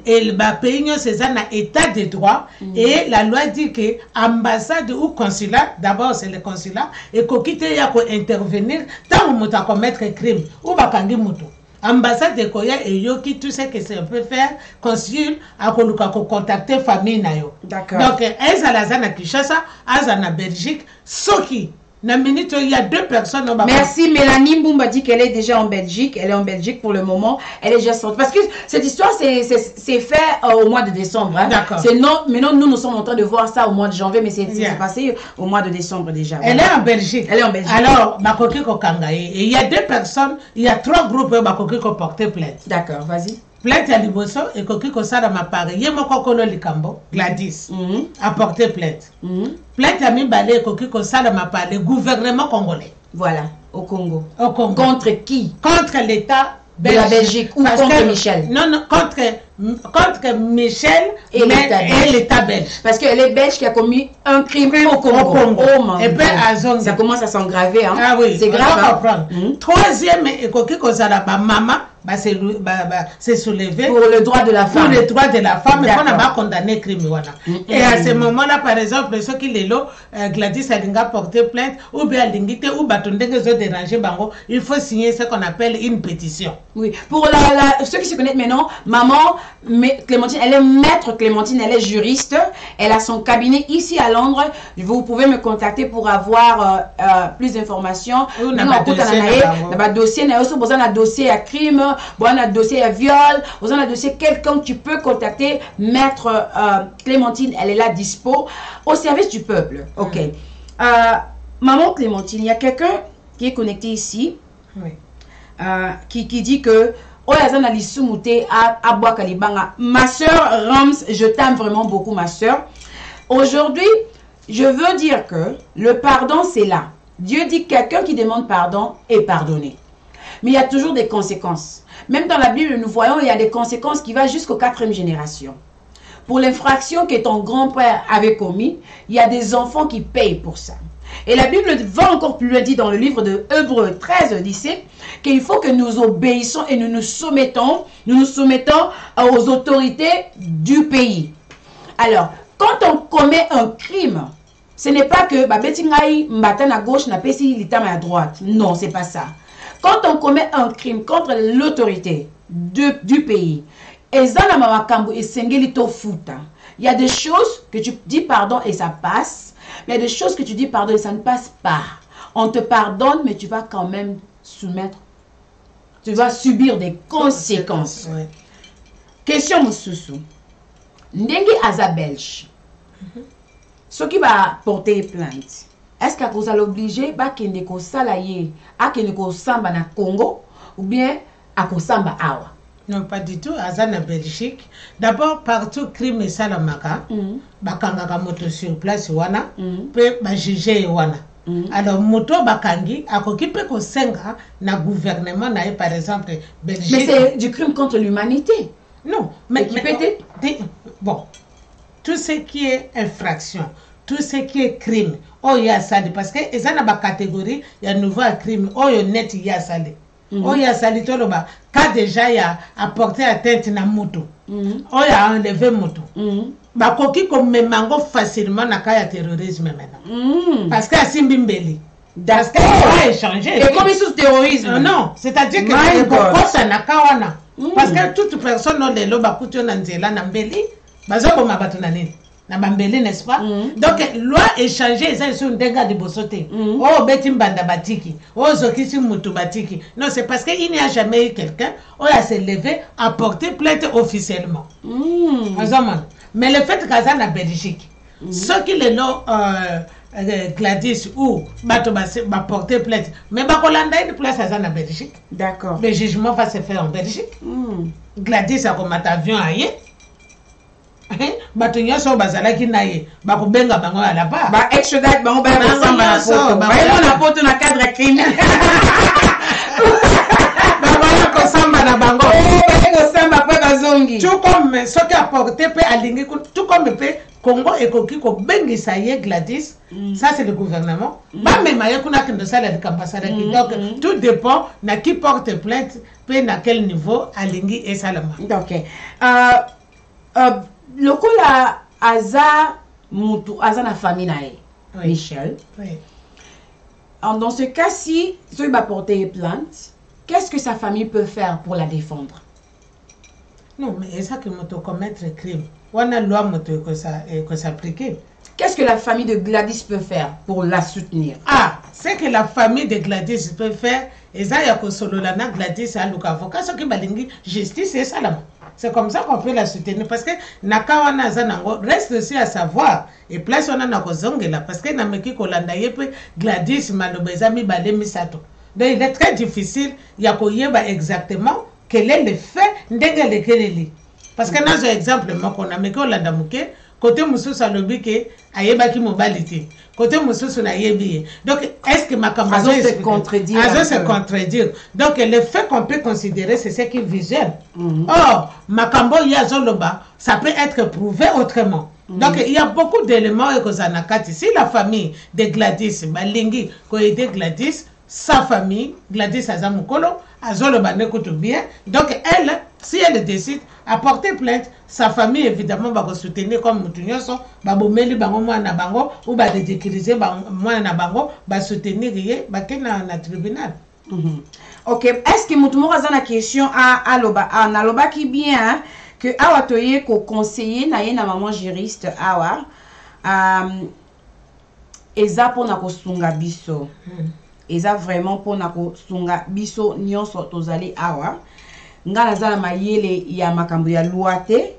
el ba pays c'est ça na état de droit et la loi dit que ambassade ou consulat d'abord c'est le consulat et kokite ya ko intervenir tant muta commettre crime ou bakangi muto. Ambassade de Koya et Yoki, tout ce que ça peut faire, consul à contacter famille nayo. D'accord. Donc, elles à la zana Kinshasa, elles à la Belgique, Soki. Na minute, il y a 2 personnes. Merci. Mélanie Mboumba dit qu'elle est déjà en Belgique. Elle est en Belgique pour le moment. Elle est déjà sortie. Parce que cette histoire, c'est fait au mois de décembre. Hein. D'accord. Maintenant, nous sommes en train de voir ça au mois de janvier, mais c'est passé au mois de décembre déjà. Elle est en Belgique. Elle est en Belgique. Alors, Bakoki Kokangaye. Et il y a 2 personnes, il y a 3 groupes Bakoki qui porté plainte. D'accord, vas-y. Plainte à Liboso et Koki Kosara m'a parlé. Yemoko Kono Likambo, Gladys, a porté plainte. Plainte à Mibale et Koki Kosara m'a parlé. Gouvernement congolais. Voilà, au Congo. Au Congo. Contre qui? Contre l'État de la Belgique ou contre Michel? Non, contre Michel et l'État belge. Parce qu'elle est belge qui a commis un crime au Congo. Oh mon Dieu. Ça commence à s'engraver. Hein? Ah oui, c'est grave. Troisième, et Koki Kosara, maman, c'est soulevé pour le droit de la femme. Pour le droit de la femme, on n'a pas condamné crime. Et à ce moment-là, par exemple, ceux qui les lots, Gladys a porté plainte, ou bien Lingite, ou Batondenge ont dérangé Bango, il faut signer ce qu'on appelle une pétition. Oui, pour ceux qui se connaissent maintenant, maman, Clémentine, elle est maître Clémentine, elle est juriste, elle a son cabinet ici à Londres. Vous pouvez me contacter pour avoir plus d'informations. On a dossier à crime. Bon, on a dossier à viol, on a dossier quelqu'un que tu peux contacter, maître Clémentine, elle est là dispo au service du peuple. Ok. Maman Clémentine, il y a quelqu'un qui est connecté ici, qui dit que ma soeur Rams, je t'aime vraiment beaucoup ma soeur. Aujourd'hui, je veux dire que le pardon c'est là. Dieu dit que quelqu'un qui demande pardon est pardonné. Mais il y a toujours des conséquences. Même dans la Bible, nous voyons, il y a des conséquences qui vont jusqu'aux 4e génération. Pour l'infraction que ton grand-père avait commis, il y a des enfants qui payent pour ça. Et la Bible va encore plus loin, dit dans le livre de Hébreux 13, 17, qu'il faut que nous obéissons et nous nous soumettons aux autorités du pays. Alors, quand on commet un crime, ce n'est pas que betingai matin à gauche n'a pas si l'itama à droite. Non, c'est pas ça. Quand on commet un crime contre l'autorité du pays, il y a des choses que tu dis pardon et ça passe, mais il y a des choses que tu dis pardon et ça ne passe pas. On te pardonne, mais tu vas quand même soumettre, tu vas subir des conséquences. Ouais. Question Moussoussou. Ndengi Azabelch. Ce qui va porter plainte, est-ce que vous allez l'obliger à qu'il salaye, à qu'il samba na Congo ou bien à samba awa? Non, pas du tout. Azana Belgique. D'abord, partout crime et salamaka, bakanga moto sur place wana, peut juger wana. Alors moto bakangi akoki pe ko senga na gouvernement na par exemple Belgique. Mais c'est du crime contre l'humanité. Non, mais bon, tout ce qui est infraction, tout ce qui est crime, oh il y a ça parce que ils ont une catégorie, il y a nouveau crime, oh il net il y a ça. Oh il y a ça tout le bas, quand déjà il y a apporté atteinte na moto. Oh il y a enlevé moto. Ba koki comme mango facilement na cas terrorisme maintenant. Parce que Simbimbeli. Parce que ça a échangé. Et comme sous terrorisme. Non, c'est-à-dire que pourquoi ça n'a kawana. Parce que toute personne dans les loba couture na nzela na mbeli, bazoko mabatu na nini. Na bambeli, n'est-ce pas? Donc loi échangée ça sur un dégât de bosoté. Oh betim banda batiki. Oh zokisi mutu batiki. Non, c'est parce qu'il n'y a jamais eu quelqu'un qui a se levé à porter plainte officiellement. Mais le fait que ça na Belgique, ceux qui le nom Gladys ou bato va porter plainte, mais bakolanda une place à ça na Belgique. D'accord. Le jugement va se faire en Belgique. Gladys a comme avion aïe. Bato nyoso bazalaki naye bakobenga bango ala ba ba extradite bango ba samba na poto na cadre criminel ba ko samba na bango ko samba pa bazongi tout comme ce qui a porté pe alingi tout comme pe Congo ekoki ko bengisa ye Gladys. Ça c'est le gouvernement ba même ya kuna kindo sala de ambassadeur qui donc tout dépend na qui porte plainte pe na quel niveau alingi et salama. OK. Le coup là, Aza na famille nae, Michel. Oui. Dans ce cas-ci, si il va porter plainte, qu'est-ce que sa famille peut faire pour la défendre? Non, mais c'est ça que moto commettre crime. On a loi moto que s'appliquer. Qu'est-ce que la famille de Gladys peut faire pour la soutenir? Ah, c'est que la famille de Gladys peut faire. Et ça, il y a que solo la Gladys a l'avocat, ce qui balingi justice et ça là. C'est comme ça qu'on peut la soutenir parce que nakawana zanango reste aussi à savoir et place on a na kozongela parce que na meki kolanda yepe Gladys malobezami bale misato. Donc il est très difficile ya koyeba exactement quel est le fait ndenge lekeleli parce que dans un exemple moko na meki kolanda muke côté mususu alobi ke ayebaki mobilité côté mususu na yebi donc est-ce que makambo se contredire donc le fait qu'on peut considérer c'est ce qui est visuel. Or makambo yazoloba ça peut être prouvé autrement. Donc il y a beaucoup d'éléments et kozanakati si la famille de Gladys balingi ko aider Gladys sa famille Gladys azamukolo azoloba nekutu bien donc elle si elle décide à porter plainte sa famille évidemment va soutenir comme mutunyoso ba bomeli bango mwana bango ou ba dédicaliser mwana bango ba soutenir ye ba kena na tribunal. OK, est-ce que mutumo azana question à loba na loba qui bien que awa toye ko conseiller na ye na maman juriste awa eza pona ko sunga biso. Eza vraiment pona ko sunga biso nyonso tozali awa. Ngana zala mayele ya makambo ya luate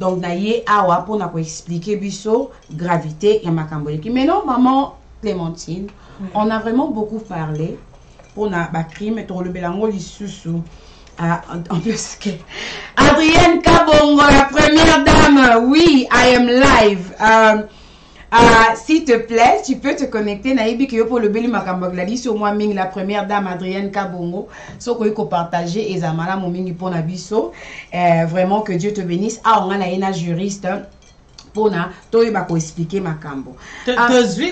donc na ye awa pour na ko expliquer biso gravité ya makambo ki. Mais non maman Clémentine, on a vraiment beaucoup parlé pour na ba crime to le belango lisusu en plus que Adrienne Kabongo la première dame, oui, I am live. S'il te plaît, tu peux te connecter. Naïbi qui pour le Beli Makambagladi sur moi, Ming, la première dame Adrienne Kabongo. So qu'on partager et Zamala mon Mingi pour Nabiso. Vraiment que Dieu te bénisse. On a une juriste pour na toi il va expliquer Makambo. Te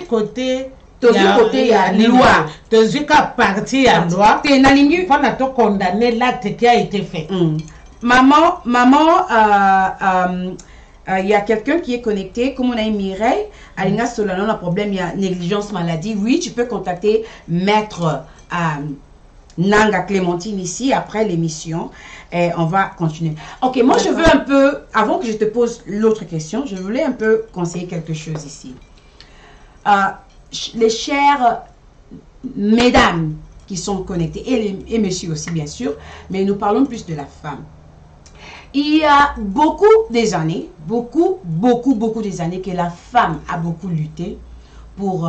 côté il y a loi. Te vu qu'à partir à loi. T'es na lingu. On a tout condamné l'acte qui a été fait. Maman, il y a quelqu'un qui est connecté, comme on a eu Mireille, Alinga Solano, un problème, il y a négligence maladie. Oui, tu peux contacter Maître Nanga Clémentine ici, après l'émission. Et on va continuer. Ok, moi je veux un peu, avant que je te pose l'autre question, je voulais un peu conseiller quelque chose ici. Les chères mesdames qui sont connectées, et messieurs aussi bien sûr, mais nous parlons plus de la femme. Il y a beaucoup des années, beaucoup des années que la femme a beaucoup lutté pour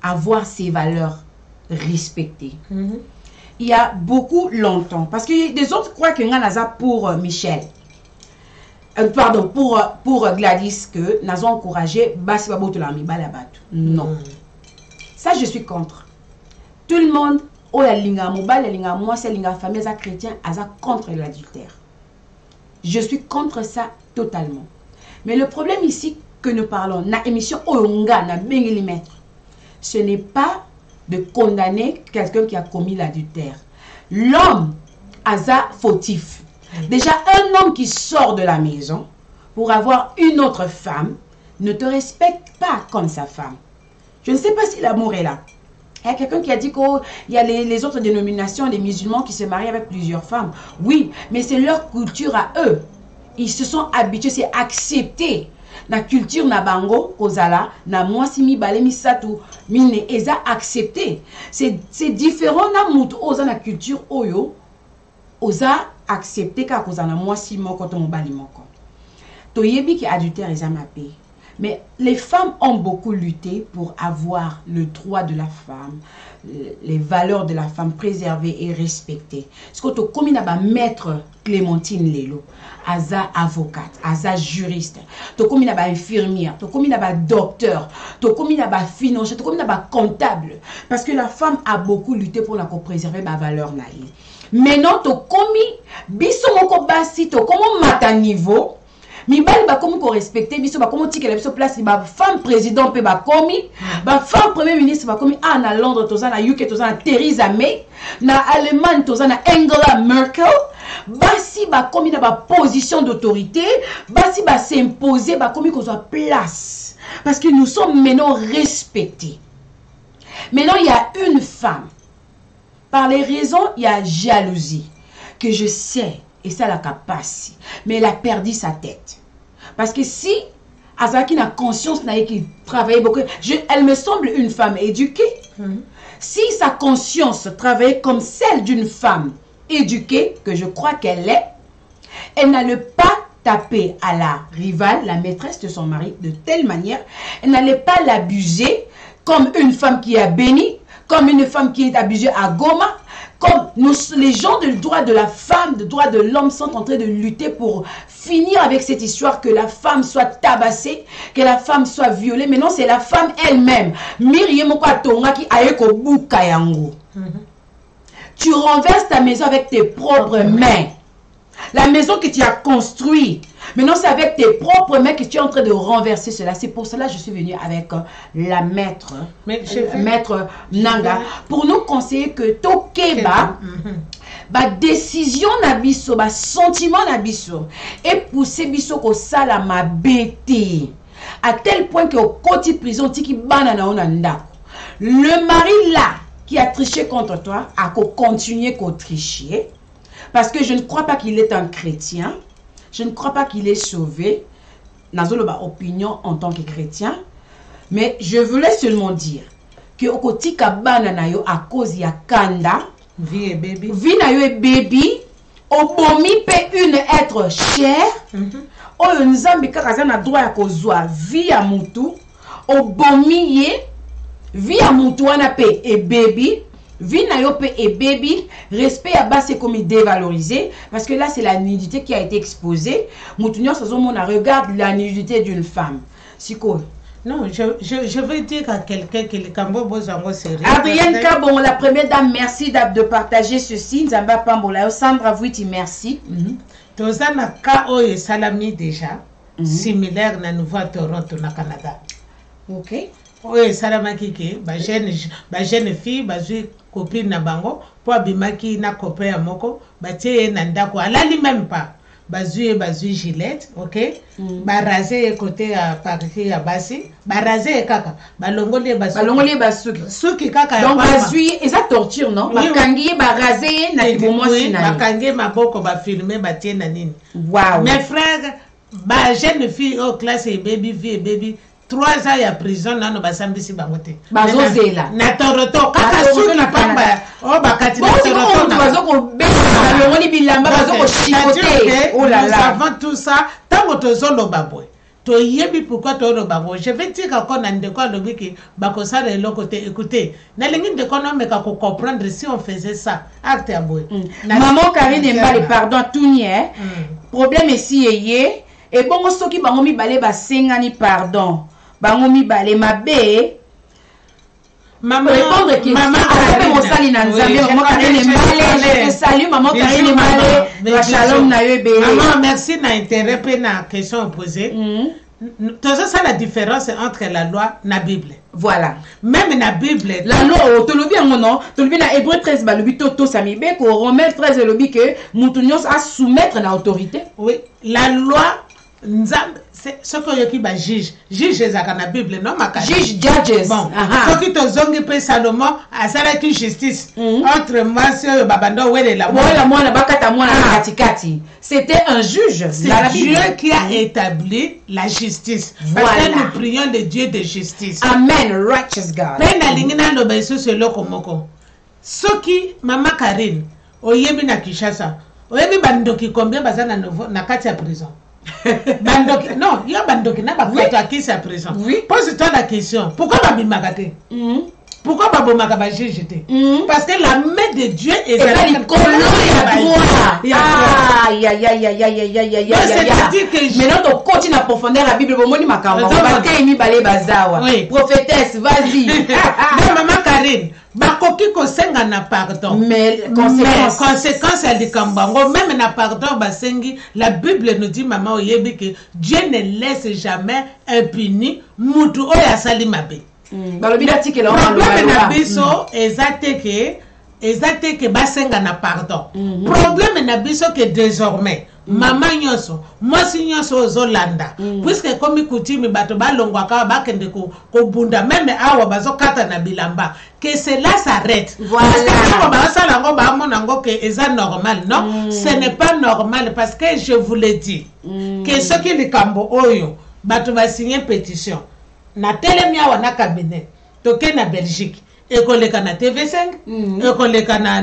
avoir ses valeurs respectées. Il y a beaucoup longtemps, parce que des autres croient que Naza pour Michel, pardon, pour Gladys, que nous avons encouragé, non. Ça, je suis contre. Tout le monde, oh la linga, moi, c'est linga famille, c'est chrétien, contre l'adultère. Je suis contre ça totalement. Mais le problème ici que nous parlons, na émission Oyonga, na Bengelimètre, ce n'est pas de condamner quelqu'un qui a commis l'adultère. L'homme a fautif. Déjà, un homme qui sort de la maison pour avoir une autre femme ne te respecte pas comme sa femme. Je ne sais pas si l'amour est là. Il y a quelqu'un qui a dit qu'il y a les autres dénominations, les musulmans qui se marient avec plusieurs femmes. Oui, mais c'est leur culture à eux. Ils se sont habitués, c'est accepté. La culture na bango, kozala, na mwasimi balemi satu, mine, eza accepté. C'est différent na moutou, oza na culture oyo, oza accepté ka kozana mwasimi moko to mobali moko. To yebi ki adultère eza mapé. Mais les femmes ont beaucoup lutté pour avoir le droit de la femme, les valeurs de la femme préservées et respectées. Ce que tu commis na ba maître Clémentine Lelo, aza avocate, aza juriste, tu commis na ba infirmière, tu commis na ba docteur, tu commis na ba financier, tu commis na ba comptable. Parce que la femme a beaucoup lutté pour la préserver ma valeur naïe. Maintenant tu commis biso moko basi, tu comment mata niveau. Mibali ba komi ko respecter biso ba komo tikela biso place ba femme président pe ba komi ba femme premier ministre ba komi na Londres toza na UK toza na Theresa May na Allemagne toza na Angela Merkel basi ba komi na ba position d'autorité basi ba s'imposer ba komi ko soit place parce que nous sommes maintenant respectés. Maintenant il y a une femme par les raisons il y a jalousie que je sais. Et ça la capacité. Mais elle a perdu sa tête. Parce que si Azaki n'a conscience qui travaille beaucoup, elle me semble une femme éduquée. Si sa conscience travaillait comme celle d'une femme éduquée, que je crois qu'elle est, elle n'allait pas taper à la rivale, la maîtresse de son mari, de telle manière, elle n'allait pas l'abuser comme une femme qui a béni, comme une femme qui est abusée à Goma. Comme les gens du droit de la femme, du droit de l'homme sont en train de lutter pour finir avec cette histoire que la femme soit tabassée, que la femme soit violée. Mais non, c'est la femme elle-même. Tu renverses ta maison avec tes propres mains. La maison que tu as construite. Maintenant, c'est avec tes propres mains que tu es en train de renverser cela. C'est pour cela que je suis venue avec la maître Nanga pour nous conseiller que Tokeba, ba décision nabiso, ba sentiment nabiso, et pousser biso ko sala ma bête. À tel point que au côté prison, tiki banana onanda. Le mari là qui a triché contre toi a continué à tricher. Parce que je ne crois pas qu'il est un chrétien. Je ne crois pas qu'il est sauvé. Nazolo ba opinion en tant que chrétien. Mais je voulais seulement dire que au côté kabana na yo à cause ya kanda. Vie et baby. Vie na yo et baby. Obomi pe une être cher. Oyo nzambi kaka na droit ya kozwa vie ya mutu. Obomi ye. Vie ya mutu wana pe et baby. Vie na yo pe et baby, respect à bas c'est comme dévalorisé parce que là c'est la nudité qui a été exposée. Moutounion saison mon regarde la nudité d'une femme. Siko, Non, je veux dire à quelqu'un que le Cambo Bozango sérieux. Adrienne Kabon, la première dame, merci de partager ceci. Nzamba Pambola, Sandra Vuiti, merci. Tozana ka oye salami déjà, similaire na nouveau Toronto na Canada. Ok. Oye salamaki ke, ba jeune fille, ba zui copine na bango, po abimaki na copain ya moko, ba tie na ndako, alali même pas. Bazui Gillette, ok? Baraze côté à partie à Bassi, baraze kaka, balongoli basuki. Suki kaka. Donc bazui, et ça torture non? Bakangi baraze na kibomo sinani. Bakangi maboko ba filmer ba tie na nini. Wow. Mes frères, ba jeune fille au classe et baby 3 ans ya prison nano basambisi bangote. Bazozela. Na Toronto kaka suki pamba. Oh bakati na Toronto. Bazoko balongoli bilamba bazoko chicoter. Oh là là. Nous savons tout ça. Tango tozolo babwe. To yebi pourquoi tolo babwe. Je vais dire qu'on a ndeko lobi ki bakosa de l'autre côté. Écoutez, na lingi ndeko no meka ko comprendre si on faisait ça. Acte ya boy. Maman Karine Mbale pardon tout nie. Problème ici yeye. Et bongo soki bango mi balé basengani pardon. Bango mi balé mabe. Maman, répondre question. Maman Karine Mbale, salut maman Karine Mbale. Shalom na yo be. Maman, merci na intérêt pe na question posée. Tout ça la différence entre la loi et la Bible. Voilà. Même la Bible. La loi, tu le dis non, tu le dis dans Hébreu 13, le but to samibe, ko Romains 13 le dit que moutunios à soumettre l'autorité. Oui, la loi c'est ce que yoki ba juge ezaka na Bible non maka. Juge judges. Bon. Ce qui to zongi pe Salomon a sala ki justice entre moi sur babando wele la moi. Voilà moi na bakata moi na katikati. C'était un juge. C'est Dieu qui a établi la justice. Parce que nous prions de Dieu de justice. Amen, righteous God. Pena lingina lo beso se loko moko. Soki mama Karine oyebi na Kinshasa. Oyebi bandoki combien bazana na kati ya prison. Bandoki, non, il y a bandoki na ba foto qui sa prison. Oui. Pose-toi la question, pourquoi ba bimakate? Pourquoi ba bomaka ba jeté? Parce que la main de Dieu est là il colonne aïe aïe aïe aïe aïe aïe aïe aïe. Maintenant on continue à profondeur la Bible bomoni makambo. Ba mi balé bazawa. Prophétesse, vas-y. Maman Karine, bakoki kosenga na pardon. Mais conséquence à likambango même na pardon basengi la Bible nous dit maman oyebi que Dieu ne laisse jamais impuni mutu oya sali mabe. Balobina tike la problème na biso ezate que basenga na pardon. Problème na biso que désormais maman nyonso mwasi nyonso ozolanda puisque comme coutume bato balongwa ka bakende ko bunda même awa bazokata na bilamba que cela s'arrête. Voilà. Parce que c'est normal, non? Ce n'est pas normal parce que je vous l'ai dit que ceux qui les cambo oyo bato va signer pétition na telemia wana cabinet toke na Belgique ekoleka na TV5 ekoleka na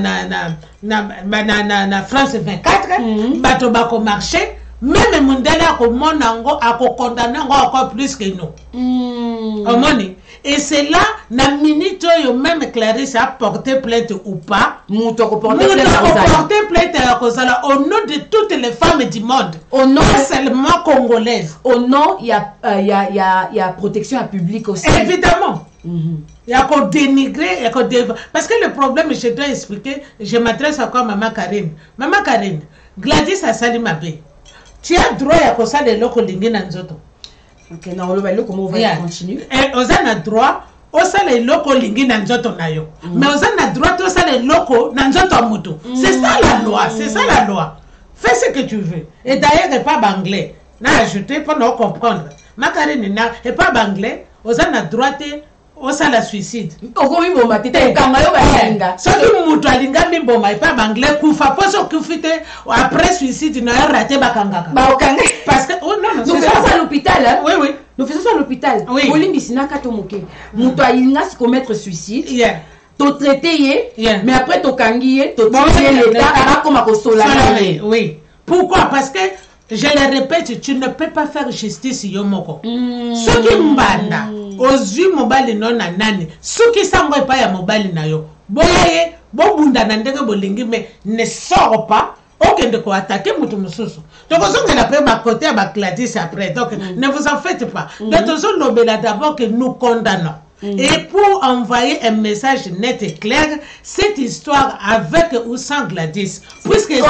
France 24 bato bako marcher même mondele akomona ngo akokondana ngo encore plus que nous. Omoni. Et c'est là, na minute yo même Clarisse a porté plainte ou pas. Mouto a porté plainte au nom de toutes les femmes du monde. Au nom pas seulement congolaises. Au nom il y a protection à public aussi. Évidemment. Il y a qu'on dénigrer, parce que le problème, je dois expliquer, je m'adresse encore à Maman Karine. Maman Karine, Gladys a sali mabe. Tu as droit à quoi ça les locaux lingi nanzoto. Ok, non, on va comment on va continuer. Et on a droit, on a les locaux lingi nanzoto nayo. Mais on a droit, on a les locaux nanzoto mutu. C'est ça la loi, c'est ça la loi. Fais ce que tu veux. Et d'ailleurs, il n'y a pas d'anglais. N'a ajouté pour nous comprendre. Ma Karine n'est pas d'anglais, on a droit on a la suicide. Okomi boma tete kamayo balinga. Soki mutu alinga mi boma ipa banglais kufa poso kufite après suicide na raté bakangaka. Ba okanga parce que oh non nous faisons ça à l'hôpital hein. Oui oui. Nous faisons ça à l'hôpital. Oui. Bolimbi sinaka to moke. Mutu alinga se commettre suicide. Yeah. To traiter mais après to kangiye to tirer l'état ara comme ko sola. Oui. Pourquoi? Parce que je le répète, tu ne peux pas faire justice yomoko. Soki mbanda ozwi mobali no na nani soki sango epa ya mobali na yo boye bobunda na ndenge bolingi mais ne sors pas Ok, de quoi attaquer Moutoumoussousou. Donc, on a pris ma côté à ma Gladys après. Donc, ne vous en faites pas. Donc, on a d'abord que nous condamnons. Et pour envoyer un message net et clair, cette histoire avec ou sans Gladys, puisque le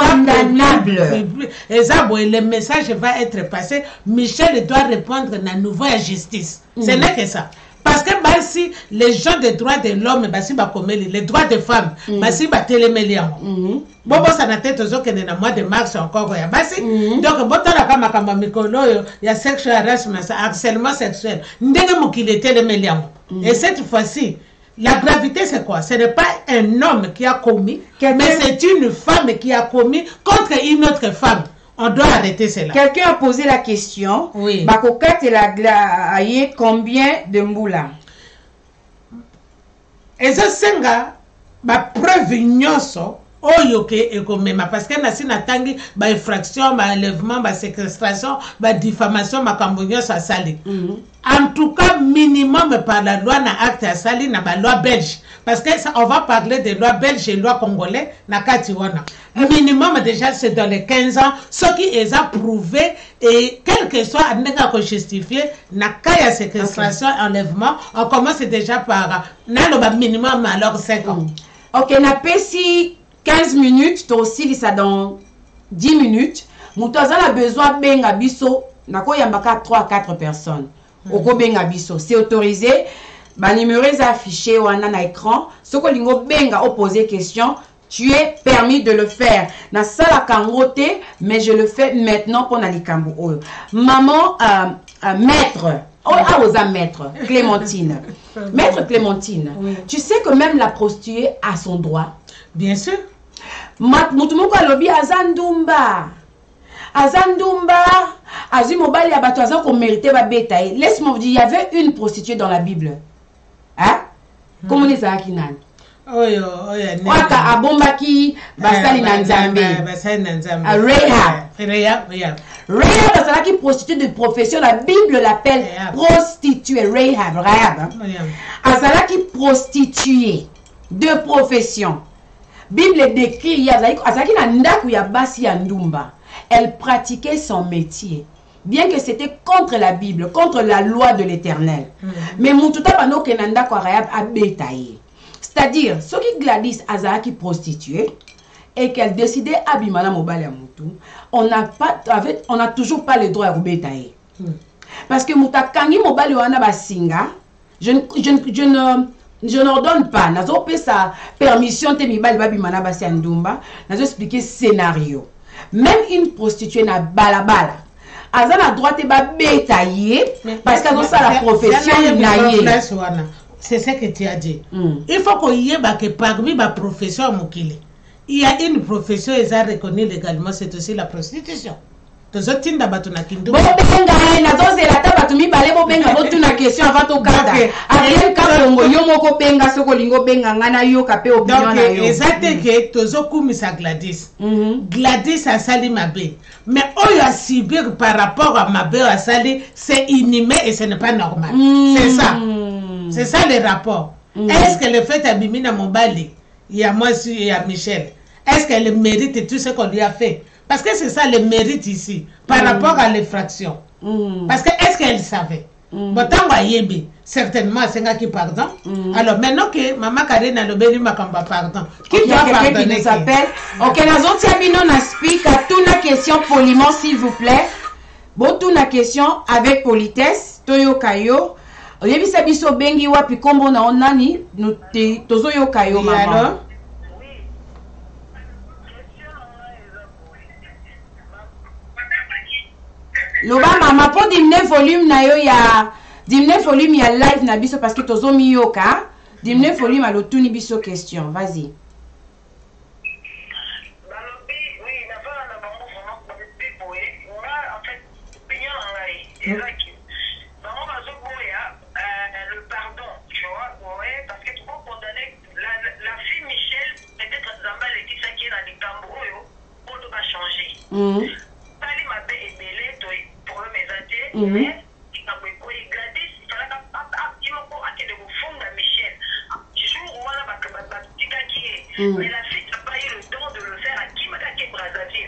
message va être passé, Michel doit répondre à la nouvelle justice. Ce n'est que ça. Parce que si les gens des droits de l'homme, les droits des femmes, si bon, ça n'a tête aux autres que mois de mars encore. Donc, il y a sexual harassment, harcèlement sexuel. Et cette fois-ci, la gravité, c'est quoi? Ce n'est pas un homme qui a commis, mais c'est une femme qui a commis contre une autre femme. On doit arrêter cela. Quelqu'un a posé la question. Oui. Bakokat et la combien de moula? Et ça, c'est ma preuve ignoso. Oyoke ekomema parce que nasi natangi ba infraction, ba enlèvement, ba séquestration, ba diffamation, ma cambonio sa sali. En tout cas, minimum par la loi na acte à sali na ba loi belge. Parce que ça, on va parler des lois belges et lois congolais na katiwana. Minimum déjà c'est dans les 15 ans, ce qui est approuvé et quel que soit nega ko justifié na kaya séquestration, enlèvement, on commence déjà par na lo ba minimum alors 5 ans. OK, na pesi 15 minutes, toi aussi, ça dans 10 minutes. Moutazan a besoin de benga biso. Nako yambaka 3 à 4 personnes. Oko benga biso. C'est autorisé. Ba numéro est affiché ou na écran. Ce que lingo benga opposer question. Tu es permis de le faire. Na sala kangote, mais je le fais maintenant pour na likambo oyo. Maman, maître. Maître Clémentine. Maître Clémentine. Tu sais que même la prostituée a son droit. Bien sûr. Mutumoko alobi azandumba. Azandumba. Azimobali abato azan ko mérité ba betaye. Laisse-moi vous dire, il y avait une prostituée dans la Bible. Hein? Comment les a kinan? Waka abombaki basali na Nzambe. Rahab. Rahab basali prostituée de profession, la Bible l'appelle prostituée. Rahab. Azalaki prostituée de profession. Bible décrit elle pratiquait son métier, bien que c'était contre la Bible, contre la loi de l'Éternel. Mais c'est-à-dire, ce qui Gladys Azaki prostituée et qu'elle décidait abimana mobile mutu, on n'a toujours pas le droit à bétailler. Parce que mutakangi mobile wana basinga, je n'ordonne pas. Nazo pe sa permission te mibali babi manaba si andumba. Nazo expliquer scénario. Même une prostituée na balabala. Aza na droit te ba bétailler parce que ça la profession naie. C'est ce que tu as dit. Il faut qu'on y ait que parmi ma profession mokile, il y a une profession et ça reconnue légalement, c'est aussi la prostitution. Tozotinda batuna kindu. Bo benga na zoze la taba tumi bale bo benga bo tuna question avant to kata. Ariel Kabongo yo moko benga soko lingo benga ngana yo kape opinion na yo. Exacte que tozoku misa Gladys. Gladys a sali mabe. Mais oyo a subir par rapport à mabe a sali, c'est inhumain et ce n'est pas normal. C'est ça. C'est ça le rapport. Est-ce que le fait à Bimina Mobali, il y a moi et il y a Michel, est-ce qu'elle mérite tout ce qu'on lui a fait? Parce que c'est ça le mérite ici, par rapport à l'effraction. Parce que est-ce qu'elle savait? Certainement, c'est un qui pardon. Alors maintenant que Maman Karine a le béni Makamba pardon. Qui doit pardonner? Qui nous appelle? Ok, nous autres abinons na speak à toute la question poliment, s'il vous plaît. Bon, toute la question avec politesse. Toyo Kayo. Oyebisa biso bengi wapi kombo na onani tozo yo kayo maman. Loba mama po dimne volume na yo ya live na biso parce que tozo mi yoka. Dimne volume a lotuni biso question. Vas-y. Mais la fille n'a pas eu le temps de le faire à Kimaka Brazzaville.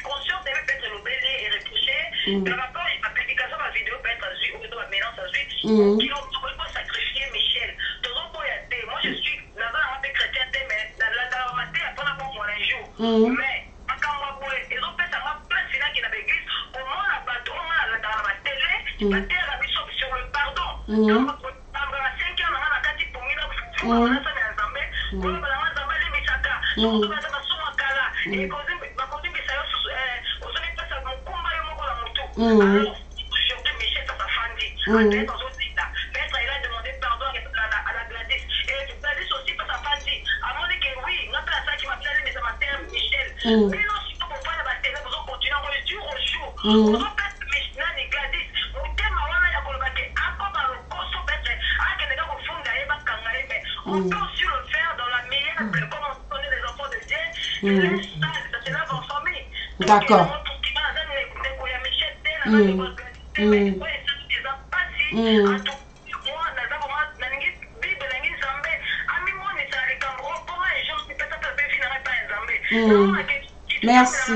conscience peut être lobelé et reproché par rapport à la publication de la vidéo peut être azui ou de la mélange azui qui ont sacrifié Michel. Moi je suis là-bas un peu chrétien mais dans la matin après la bon un jour mais quand moi ils ont fait ça moi place là qui dans l'église au moins la bateau dans la télé la terre a mis sur le pardon donc dans la 5 ans on a kati pour mira on a ça dans Zambé on a dans Zambé les misaka on a dans son kala et cause alors, aujourd'hui, Michel, ça s'affandi. Peut-être il a demandé pardon à la Gladys. Et Gladys aussi, ça s'affandi. À mon avis, oui, on a fait ça qui m'a fait mais ça m'a fait Michel. Mais non, si vous pouvez la télé, vous continuez à le jour au jour. Vous avez fait Michel et Gladys. Vous thème à wana ya kolobake. Encore dans le cosso, peut-être, à que les gens au fond d'aller va kangarer, mais on peut aussi le faire dans la meilleure, comme on connaît les enfants de Dieu. Et ça, c'est là en famille. D'accord. Merci.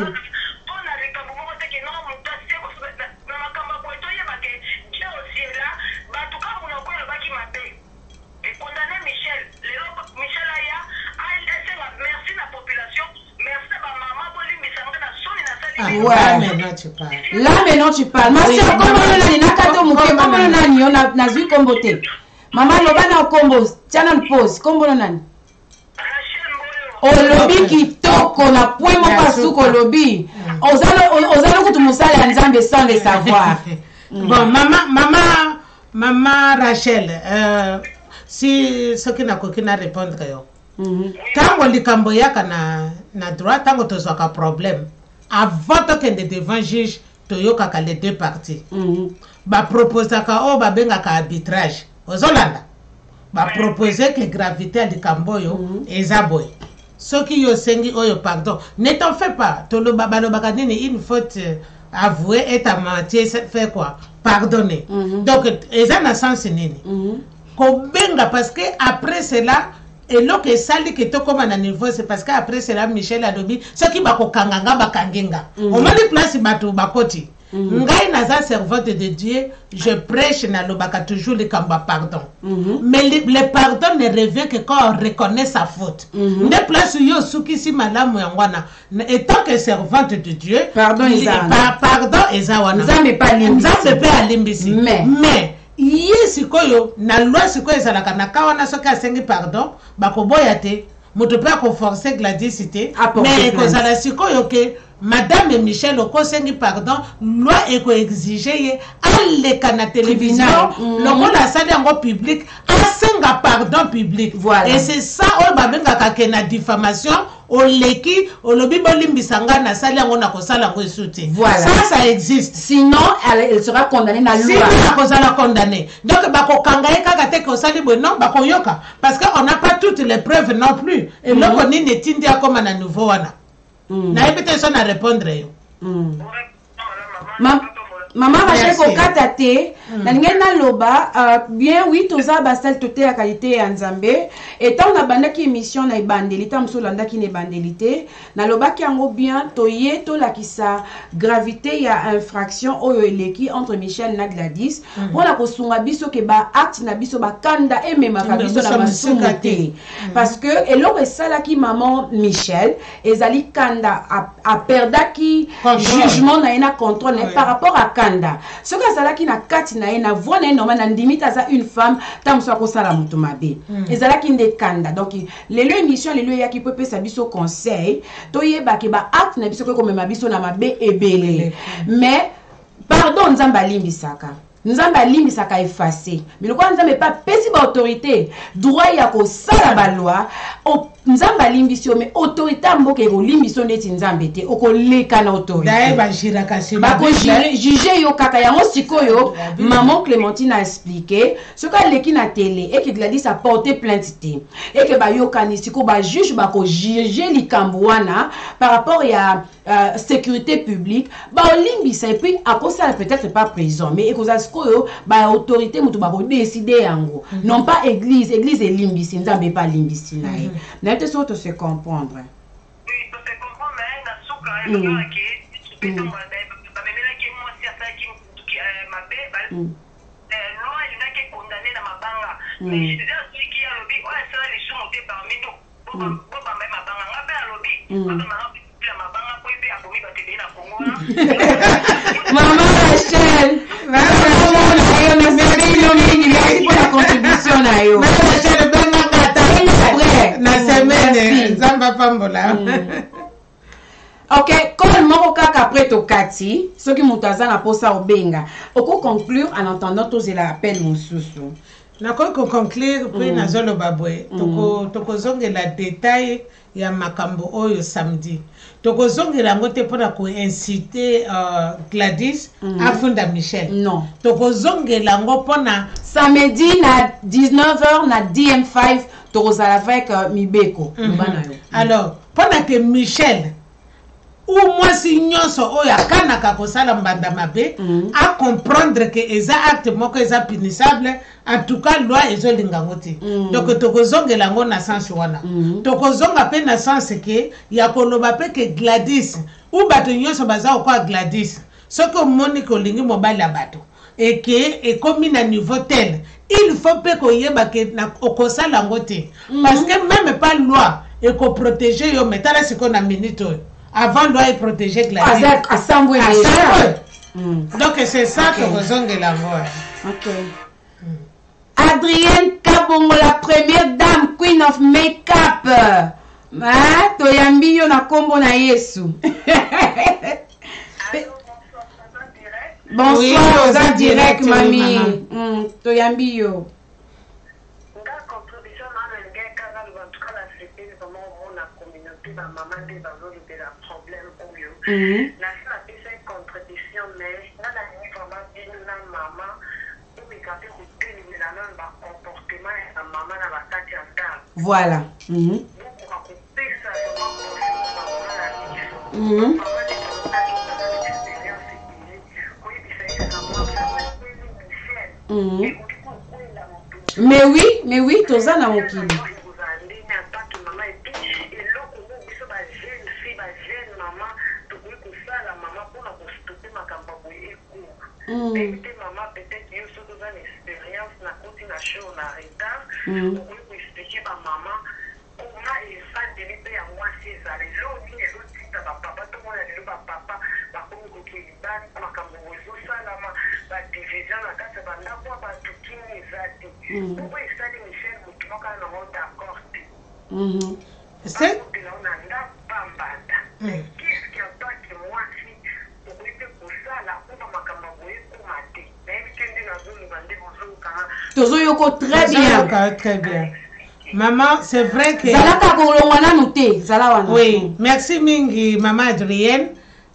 Ouais. Là maintenant tu parles. Merci à comment on a nakato muke comment on a ni on a zui kombote. Maman lobana kombo tiana pause kombo nani. Olobi kitoko na point mo pasuko lobi. Ozalo kutu musala nzambe sans le savoir. Bon maman Rachel si ce qui n'a qu'aucune répondre yo. Tango likambo yaka na droit tango tozwaka problème. Avant que devant juge toyoka ka les deux parties ba proposer ka ba benga ka arbitrage ozolanda ba proposer que gravité de kamboyo ezaboy ce qui yo sengi oyo pardon ne t'en fais pas to lo baba lo bakadini une faute avouée et à mentir fait quoi pardonner donc ezana sens nini ko benga parce que après cela et là que sali que to comme à niveau c'est parce qu'après cela Michel Adobi ce qui ba ko kanganga ba kangenga on m'a dit place bato bakoti ngai naza servante de Dieu je prêche na lobaka toujours le kamba pardon mais le pardon ne revient que quand on reconnaît sa faute ne place yo suki si malamu yangwana étant que servante de Dieu pardon eza wana nzambe pa limbisi mais Yesi koyo na loi sikoyo ezalaka na kawana soki asengi pardon bakoboya te moto pe akoforce Gladys te mais ekozala sikoyo ke madame Michel okosengi pardon loi eko exige ye aleka na télévision lokola asali yango public asenga pardon public et c'est ça oyo babengaka ke na diffamation oleki olobi bolimbisanga na sali yango na kosala ngo esuti ça existe sinon elle sera condamnée na loi si kozala condamnée donc bakokanga ye kaka te kosali boye non bakoyoka parce que on n'a pas toutes les preuves non plus et loko nini etindi akoma na nouveau wana na epete so na répondre yo Maman Rachel kokata te na ngena loba bien oui toza basal toté ya qualité ya nzambe et tant na bandaki émission na ebandeli tam so landaki ne bandelité na loba ki yango bien toye to lakisa gravité ya infraction oyo eleki entre Michel na Gladys wala ko sunga biso ke ba acte na biso ba kanda et même ka biso na masumu te parce que eloko esala ki maman Michel ezali kanda a perdaki jugement na ina contrôle par rapport à kanda ce que ça là qui na kati na ina voix na normal na limite ça une femme tam so ko sala mutu mabe ezala ki nde kanda donc les émission les ya ki peut sa biso conseil to yeba ke ba acte na biso ko mema biso na mabe ebele mais pardon nzamba limbisaka nzamba limbisaka effacer mais le quoi nzamba pas pesi ba autorité droit ya ko sala ba loi nzamba limbisio mais autorité mboke ko limbiso ndeti nzambe te okoleka na autorité daeba jira kasi ba ko juger yo kaka yango sikoyo maman Clémentine a expliqué ce qu'a leki na télé et que Gladys a porté plainte te et que ba yo kanisiko ba juge ba ko juger likambwana par rapport ya sécurité publique ba limbisa et puis à cause ça peut-être pas prison mais et cause sikoyo ba autorité mutu ba ko décider yango non pas église et limbisi nzambe pas limbisi na peut-être se comprendre. Oui, peut se comprendre. Maman Rachel, merci pour la contribution. Ok, comme mon cas après Tokati, ceux qui m'ont na posa obenga, oko conclure en entendant tous les appels mon sousou. Nakoi ko conclure puis nazolo babwe toko zongela détail ya makambo oyo samedi. Toko zongela ngote pona ko inciter Gladys afunda Michel. Non. Toko zongela ngo pona samedi na 19h na DM5 toko zala avec Mibeko. Alors, pona que Michel ou moi si nyonso oya kanaka kosala mbanda mabe à comprendre que eza acte moko eza punissable, en tout cas loi ezolinga ngoti. Donc tokozongela ngo na sens wana. Tokozonga pe na sens que ya koloba pe que Gladys ou bato nyonso baza kwa Gladys soko moni ko lingi mobali ya bato et que et comme na niveau tel il faut pe ko yeba que na okosala ngote parce que même pas loi et ko protéger yo metala siko na minute avant loi et protéger Gladys. Donc c'est ça que vous avez la voix. Ok. Adrienne Kabongo, la première dame, Queen of Makeup. Toyambi yo na kombo na Yesu. Bonsoir, aux en direct, mamie. Toyambi yo. Voilà. Mais oui, toza na mokili. C'est très bien. Maman, c'est vrai que... Oui, merci mingi, maman Adrienne.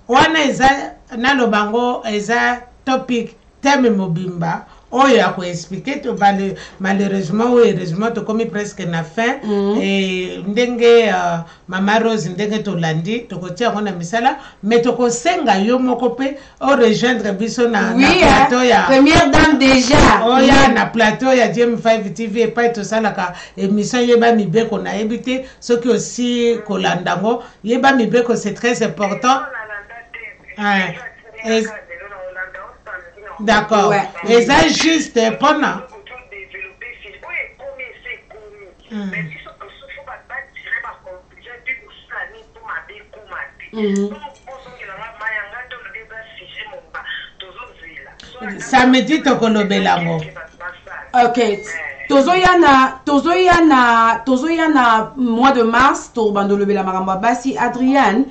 Wana eza nalobango eza topic thème mobimba. Oyo a expliqué to malheureusement ou heureusement to comme presque na fin et ndenge mama Rose ndenge to landi to ko tia na misala mais to ko senga yo moko pe o rejoindre biso na plateau ya première dame déjà oya na plateau ya DM5 TV et pas to sala ka émission yeba Mibeko na ebité ce qui aussi kolandango yeba Mibeko c'est très important. D'accord. Et ça juste pendant. Samedi tokolobelango. Ok. Tozoyana mois de mars to bandolobela makambo basi Adrienne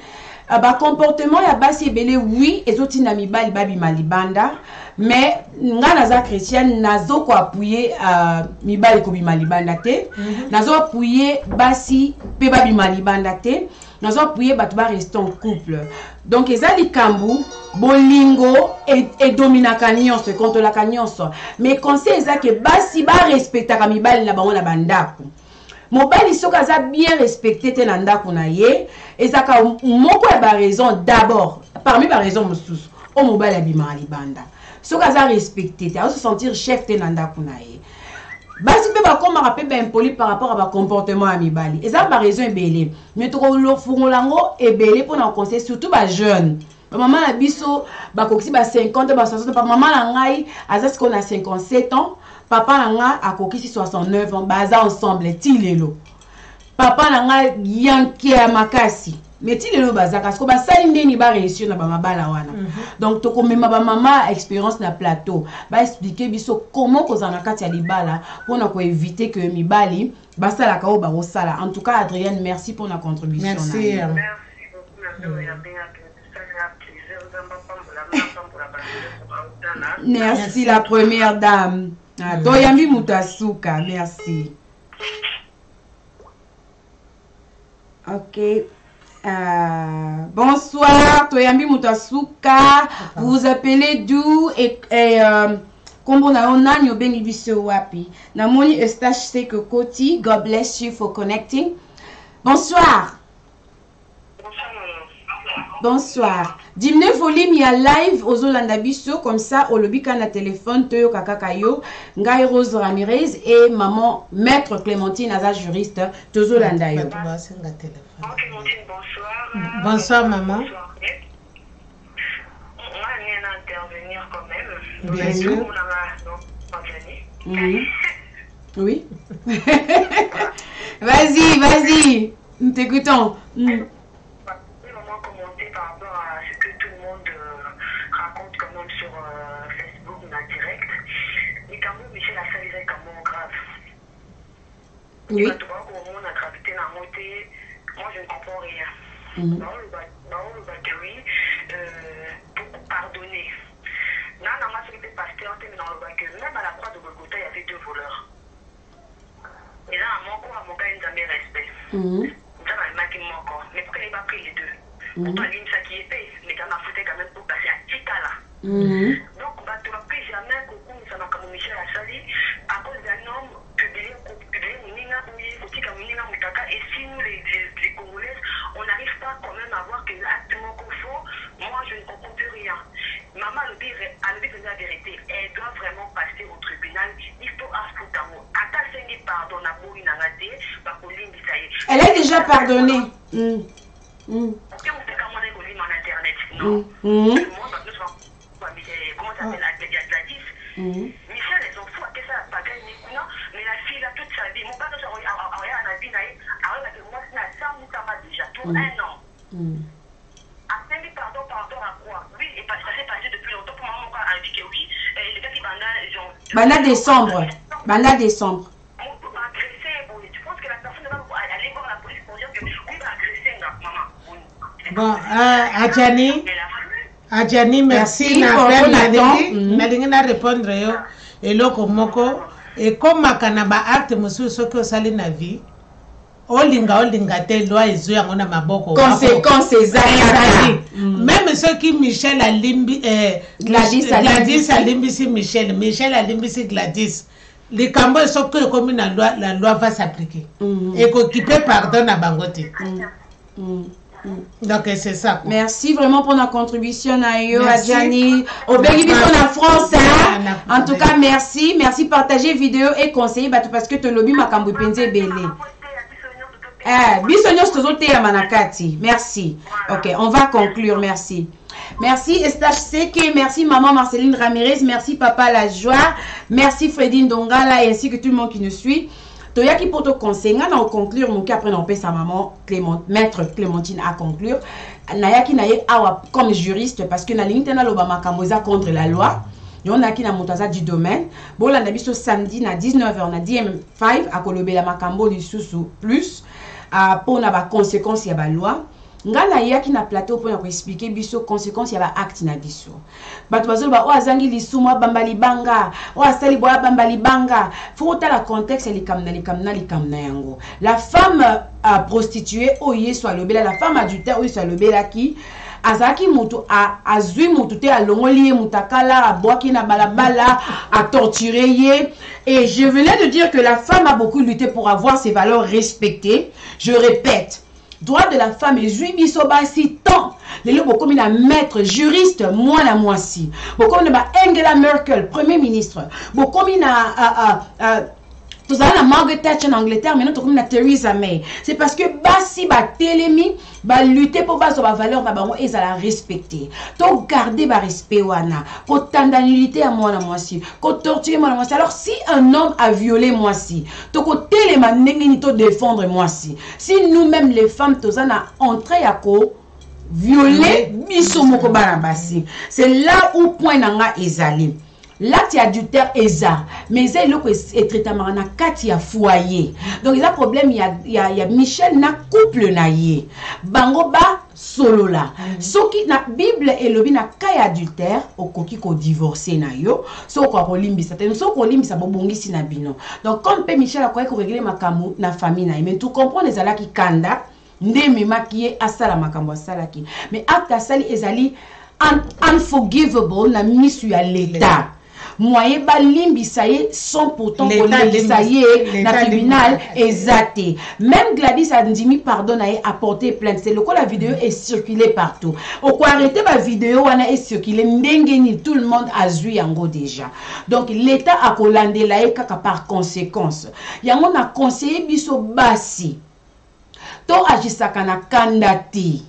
comportement ya basi ebele oui ezotina mibali babi malibanda mais nga naza chrétienne nazo ko appuyer mibali ko bimalibanda te nazo appuyer basi pe babi malibanda te nazo appuyer bato ba rester en couple donc ezali kambu bolingo et dominaka nyonso contre la nyonso mais conseil eza que basi ba respectaka mibali na bango na bandako mobali soka za bien respecté te na ndako na ye ezaka moko ya ba raison d'abord parmi ba raison mosusu o mobali abima libanda soka za respecté te a se sentir chef te na ndako na ye basi pe bakomaka pe baimpoli par rapport à bacomportement ya mibali eza baraison ebele mais tokolongolango ebele mpona conseil surtout bajeune bamama na biso bakokisi ba 50 ba 60 mama na ngai aza sikoyo na 57 ans papa na ngai akokisi 69 ans baza ensemble ti lelo papa na ngai yanke ya makasi mais ti lelo bazaka siko basali ndeni baréussir na bamabala wana donc tokomema bamama expérience na plateau baexplike biso comment kozala na kati ya libala mpona koévite que mibali basalaka oyo bakosala. En tout cas Adrienne, merci pour la contribution. Merci. Merci la première dame. Toyambi Mutasuka, merci. Ok. Bonsoir, Toyambi Mutasuka. Vous vous appelez d'où et Kombo na onani obengi biso wapi. Namoni Eustache Seke Koti. God bless you for connecting. Bonsoir. Bonsoir. Dimne volume ya live ozolanda biso comme ça olobika na téléphone toyo kakaka yo Ngai Rose Ramirez et maman maître Clémentine aza juriste tozolanda yo. Bonsoir. Bonsoir maman. On va intervenir quand même. Bien sûr. Oui. Vas-y, nous t'écoutons. Par rapport à ce que tout le monde raconte quand même sur Facebook ou en direct. Mais quand même, Michel a salisé quand même grave. Oui. Quand on a gravité dans la montée, moi je ne comprends rien. Dans le bac, pour pardonner. Là, on a fait pasteur, dans le bac, même à la croix de Golgotha, il y avait 2 voleurs. Et là, à mon cas, il n'y a jamais respect. Mais pourquoi il n'a pas pris les 2? Pourtant, ça qui est fait, mais quand on a foutu quand même pour passer à Titala. Donc, on va plus jamais coucou, ça m'a comme Michel a sali, à cause d'un homme publié, Mounina, Mounina, Moutaka, et si nous, les Congolais, on n'arrive pas quand même à voir que l'acte mon faux, moi, je ne comprends plus rien. Maman, elle dit la vérité, elle doit vraiment passer au tribunal, il faut affronter un mot. Pardon, elle est déjà pardonnée. Non. Comment ça s'appelle Gladys? Michel, elles ont fou que ça pas gagné. Mais la fille a toute sa vie. Mon père, ça a rien à vie. Moi, ça m'a déjà pour 1 an. Après, pardon par rapport à quoi? Oui, et ça s'est passé depuis longtemps. Pour moi, mon père a dit que oui. Les gars qui Bana décembre. Tu penses que la personne va aller voir la police pour dire que oui, va agresser Bon, maman. Adjani, merci. Nalingi na répondre yo eloko moko et comme makana ba acte musu soki osali na vie olinga te loi ezo yango na maboko conséquence ezali même ceux qui Michel alimbi Gladys alimbisi Michel alimbisi Gladys likambo soki ekomi na loi, la loi va s'appliquer et qu'occupé pardon na bangote. Donc c'est ça. Merci vraiment pour la contribution Nayo Adjani. Obengi biso na France. En tout cas merci, partagez vidéo et conseillez parce que te lobby makambo penze belé. Biso nyos tozote ya manakati. Merci. OK, on va conclure, merci. Merci Eustache Seke, merci maman Marceline Ramirez, merci papa La Joie, merci Fredine Dongala et ainsi que tout le monde qui nous suit. Toyaki pour te conseiller, on va conclure, mon cas après on peut sa maman maître Clémentine à conclure. Nayaki naye awa comme juriste parce que na lingitena lobama kamoza contre la loi. On a qui na montaza du domaine. Bon là nabiso samedi na 19h on a DM5 à kolobela makambo lisusu plus pour na ba conséquences ya ba loi. Ngana yaki na plateau pour expliquer biso conséquences ya ba acte na biso. Bato bazolo ba o azangi lisuma bambali banga, o asali boya bambali banga. Faut la contexte likamna yango. La femme prostituée oye soit lobela, la femme adultère oye soit lobela qui azaki mutu azui mutu te alongoli mutakala aboaki na balabala a torturé ye. Et je venais de dire que la femme a beaucoup lutté pour avoir ses valeurs respectées. Je répète, droit de la femme et juibiso basi tant les lots comme na maître juriste moi na moi si beaucoup na Angela Merkel premier ministre beaucoup na Tous à la Margaret Thatcher en Angleterre, maintenant comme la Theresa May. C'est parce que basi ba télémi, ba lutter pour base ba valeur na bango et ça la respecter. To garder ba respect wana, ko tandanilité à moi la moisi, ko torturer moi la moisi. Alors si un homme a violé moisi, to ko téléma ndengeni to défendre moisi. Si nous-mêmes les femmes tous na entré à ko violer biso moko bana basi. C'est là où point nanga ezali. L'acte adultère est ça, mais c'est le traitement na kati ya foyer. Donc il y a problème, il y a Michel na couple na ye. Bango ba solo la. Soki na Bible et le na kaya adultère au koki ko divorcer na yo, so ko limbisa te so ko limbisa bobongisi na bino. Donc comme pe Michel a ko régler makambo na famille na, mais tout comprendre les ala ki kanda ndemi makiye asala makambo asala ki. Mais acte asali ezali unforgivable na misu ya l'état. Moyen balimbi ça y est sans pourtant ça y est na tribunal exact. Même Gladys a dit pardon a apporté plainte. C'est le quoi la vidéo est circulée partout. Au quoi arrêter ma vidéo on a circulé ndengeni tout le monde a vu yango déjà. Donc l'état a colandé la kaka par conséquence. Yango na conseiller biso basi. To agisaka na kandati.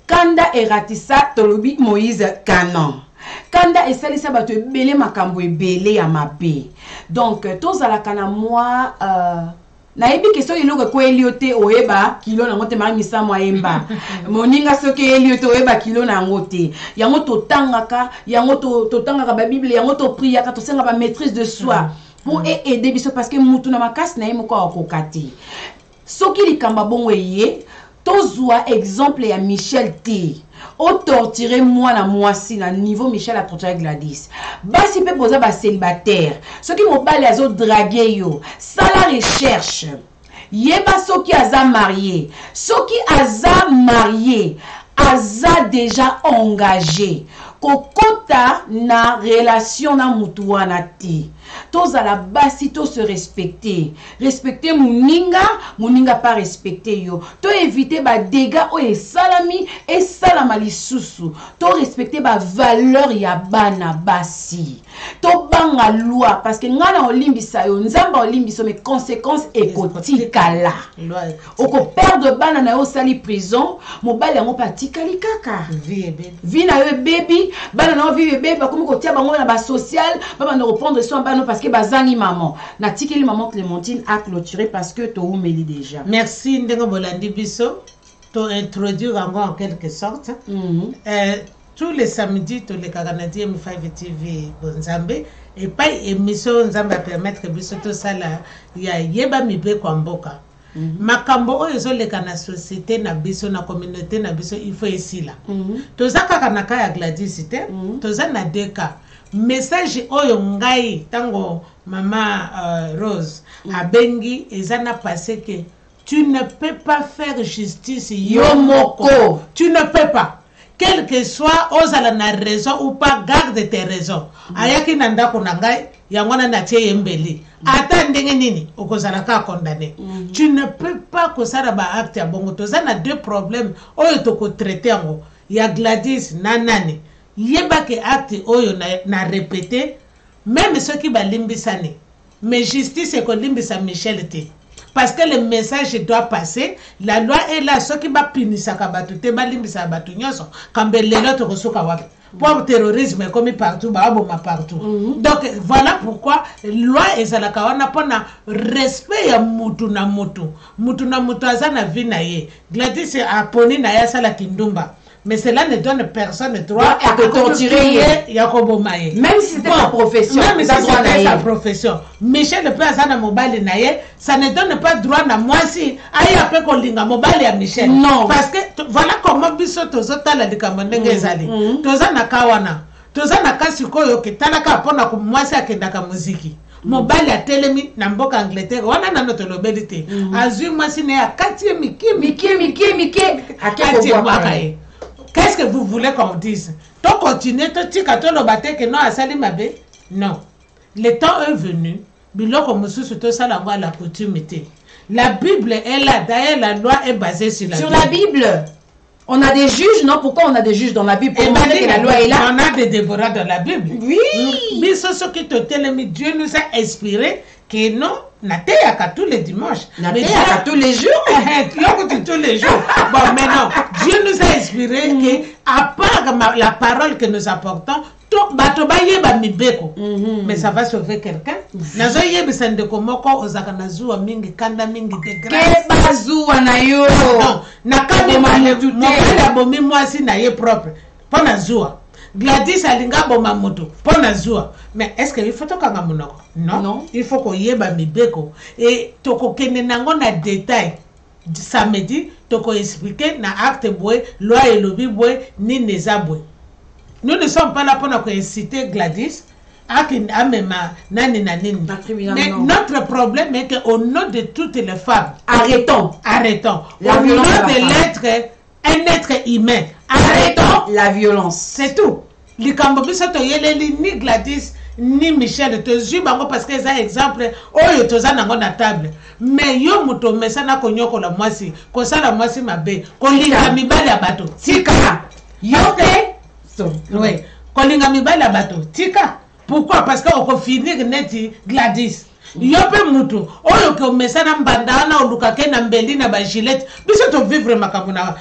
Kanda eratisa tolobi Moïse Canon. Kanda esalisa bato ebele makambo ebele ya mabe. Donc tozalaka na moi na yebi question iloko ko eliote oyeba kilo na ngote mari misamo ayemba. Moninga soki eliote oyeba kilo na ngote. Yango totangaka, yango totangaka ba Bible, yango to priaka, to senga ba maîtrise de soi pour aider biso parce que mutu na makasi na yemo ko akokati. Soki likamba bongo eye tozwa exemple ya Michel T. O torturer moi na moisi na niveau Michel a torturé Gladys. Basi pe posa ba célibataire. Ceux qui mobile azo draguer yo. Ça la recherche. Yeba soki aza marié. Soki aza marié, aza déjà engagé. Kokota na relation na mutu wana ti. Tous à la base, si tous se respecter. Respecter mouninga pas respecter yo. To éviter ba dégâts o e salami et salamali susu. To respecter ba valeur ya bana basi. To banga loi parce que ngana olimbisa yo nzamba olimbiso mes conséquences ekotikala. Oko perdre bana na yo sali prison, mobali yango patikali kaka. Vie na yo baby, bana na yo vie baby ba komi ko tia bango na ba social, ba na reprendre soin bana parce que bazangi maman na tikeli maman Clémentine a clôturé parce que to oumeli déjà. Merci ndengo bolandi biso to introduire en quelque sorte. Tous les samedis tous les Canadiens M5 TV Bonzambe et pas émission Nzamba permettre biso to sala ya yeba mibe kwa mboka. Makambo oyo ezoleka na société na biso na communauté na biso il faut esila. Toza kaka na ka ya Gladys te, toza na deux cas. Message oyo ngai tango mama Rose abengi ezana passé que tu ne peux pas faire justice yomoko. Tu ne peux pas. Quel que soit ozala na raison ou pas, garde tes raisons. Ayaki nanda ko ngai yangona na tie yembeli. Ata ndenge nini okozala ka condamné. Tu ne peux pas kosala ba acte ya bongo. Tozana deux problèmes oyo toko traiter ngo. Ya Gladys nanani. Yeba ke acte oyo na répété même ceux qui balimbisani mais justice est qu'on limbisa Michel T parce que le message doit passer, la loi est là, ceux qui va punir ça kabatu te balimbisa batu nyoso kambe lelo to kosoka wapi pour terrorisme comme partout ba boma partout. Donc voilà pourquoi loi ezalaka wana pona respect ya mutu na mutu azana vina ye. Gladys a poni na ya sala kindumba. Mais cela ne donne personne droit à te torturer. Même si c'est ta profession. Même si c'est sa profession. Michel peut azana mobile naye, ça ne donne pas droit na moi si aïe après qu'on linga mobile à Michel. Non. Parce que voilà comment biso tozota la likamondenge ezali. Tozana kawana. Tozana kasiko ke talaka pona ko moi si akendaka muziki. Mobile ya telemi na mboka Angleterre wana na notre lobelité. Azui moi si ne akati miki. Akati mwakae. Qu'est-ce que vous voulez qu'on dise? Toi continuez, toi tu le bâté que non à Salimabe? Non. Le temps est venu. Biloko mususu to salango à la coutumité. La Bible est là. D'ailleurs, la loi est basée sur la Bible. Sur la Bible. On a des juges, non? Pourquoi on a des juges dans la Bible? Pour montrer que la loi est là. On a des dévorats dans la Bible. Oui. Mais ce qui te télémi, Dieu nous a inspiré que non, nateyaka tous les dimanches. Nateyaka tous les jours. Tous les jours. Bon, maintenant, Dieu nous a inspiré que, à part la parole que nous apportons, mais ça va sauver quelqu'un. Nazo yebe sende komoko ozaka nazua mingi kanda mingi de grâce. Ke bazua na yo. Non, nakabo mobala bomi mwasi na ye propre. Pona zua. Gladys alinga boma moto. Pona zua. Mais est-ce que il faut toka ngamunoko? Non. Il faut ko yeba mibeko et toko kene nango na détail. Samedi toko expliquer na acte boy, loi et lobby boy ni nezabwe. Nous ne sommes pas là pour nous inciter Gladys à même nani. Mais notre problème est qu'au nom de toutes les femmes, arrêtons. Au nom de l'être, un être humain, arrêtons la violence. C'est tout. Les Cambodgiens ni Gladys ni Michel te jubango parce que ça exemple oyo toza nango na table. Mais yo muto mesana konyoko la mwasi, ko sala mwasi mabe, ko linga mibali ya bato. Tika. Yote. Oui, kolinga mibala bato tika. Pourquoi? Parce que on finir neti Gladys. Yope mutu oyo ke mesana mbanda na oluka ke na mbeli na ba gilet biso to vivre makambo na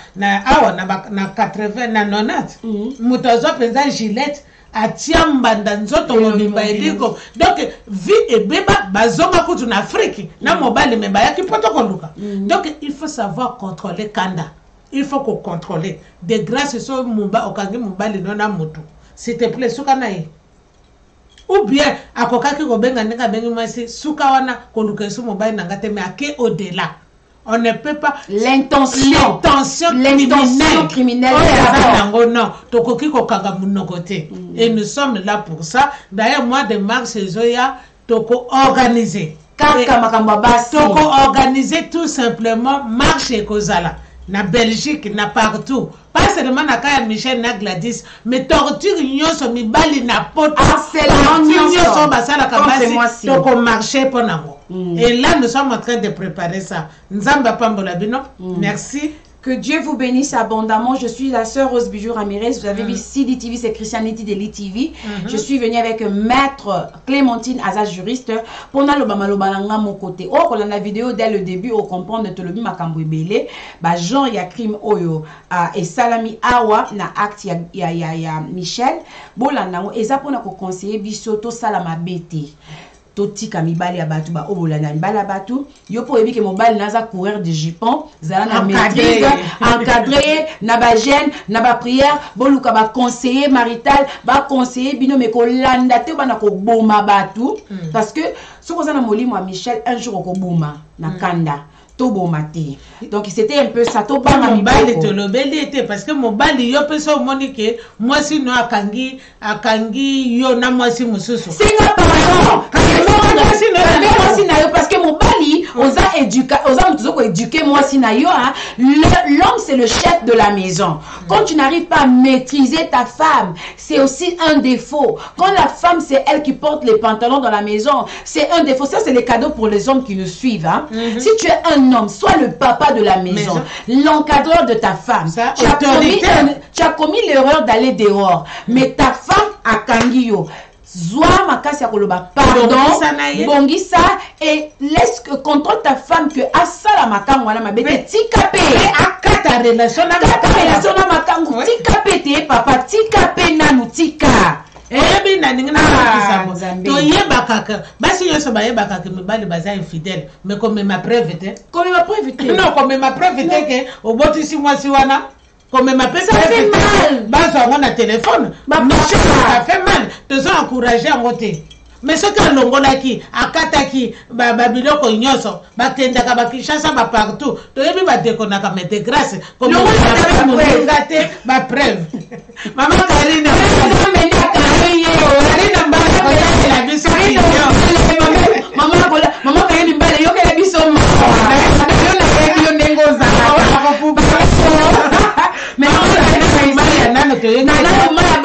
awa na 80 na 90. Mutu azo penza gilet atia mbanda nzoto mobimba eliko. Donc vie et beba bazonga kutu na Afrique na mobali memba ya kipoto koluka. Donc il faut savoir contrôler kanda. Il faut qu'on contrôle. De grâce sur Mumba, Okangi Mubali nona moto. S'il te plaît, Soukanaï. Ou bien, à Kokaki Gobenga Nega Bengimasi, Soukawana, Kolukesu Mobile Nangate, mais à qui au-delà? On ne peut pas. L'intention criminelle. Non, Tokoki Kokaga Munokote. Et nous sommes là pour ça. D'ailleurs, mois de mars, Zoya, Toko organisé. Toko organisé tout simplement, marche et Kozala. Na Belgique, na partout. Pas seulement na Kaya Michel, na Gladys, mais torture nyonso mibali na poto. Nyonso basala kabasi, toko marché pour nango. Et là, nous sommes en train de préparer ça. Nzamba Pambola Bino, merci. Que Dieu vous bénisse abondamment. Je suis la sœur Rose Bijou Ramirez. Vous avez vu CD TV, c'est Christianity Daily TV. Je suis venue avec Maître Clémentine Aza, juriste, pour na loba malobalanga mon côté. Oh, quand on a la vidéo dès le début, on comprend de le makambo belé. Bah, Jean ya crime oyo et salami awa na acte ya Michel. Bolanda et ça pour na conseiller bisoto salama bete. Totika mibali ya batu ba obolana mibali ya batu yo po ebi ke mobali naza courir de jupon zala na maîtrise encadré na ba jeune na ba prière boluka ba conseiller marital ba conseiller bino me ko landa te bana ko boma batu parce que soko za na molimo ya Michel un jour ko boma na kanda Tobomate. Donc c'était un peu ça. Tobama mibali tolobeli était parce que mobali yo peso monique moi si no akangi yo na moi si mususu. Singa pardon. Parce que mobali oza éduquer moi si na yo l'homme c'est le chef de la maison. Quand tu n'arrives pas à maîtriser ta femme, c'est aussi un défaut. Quand la femme c'est elle qui porte les pantalons dans la maison, c'est un défaut. Ça c'est les cadeaux pour les hommes qui nous suivent hein. Si tu es un homme, sois le papa de la maison, l'encadreur de ta femme. Tu as commis l'erreur d'aller dehors, mais ta femme a kangiyo. Zoa makasi akoloba pardon, bongisa et laisse contrôle ta femme que asala makango wana mabete tikapé akata relation na makango tikapé te papa tikapé nanu tika. Ebi na ningina to yeba kaka basi yoso ba yeba kaka mibali baza infidèle mais comme ma preuve te non comme ma preuve te que oboti si moi si wana comme ma preuve ça fait mal basa on a téléphone ça fait mal te sont encourager à monter mais ce que longola ki akataki ba biloko nyoso ba tendaka ba Kinshasa ba partout to yebi ba dekonaka mais de grâce comme ngate ba preuve maman Karina maman Karine mbale yo kala biso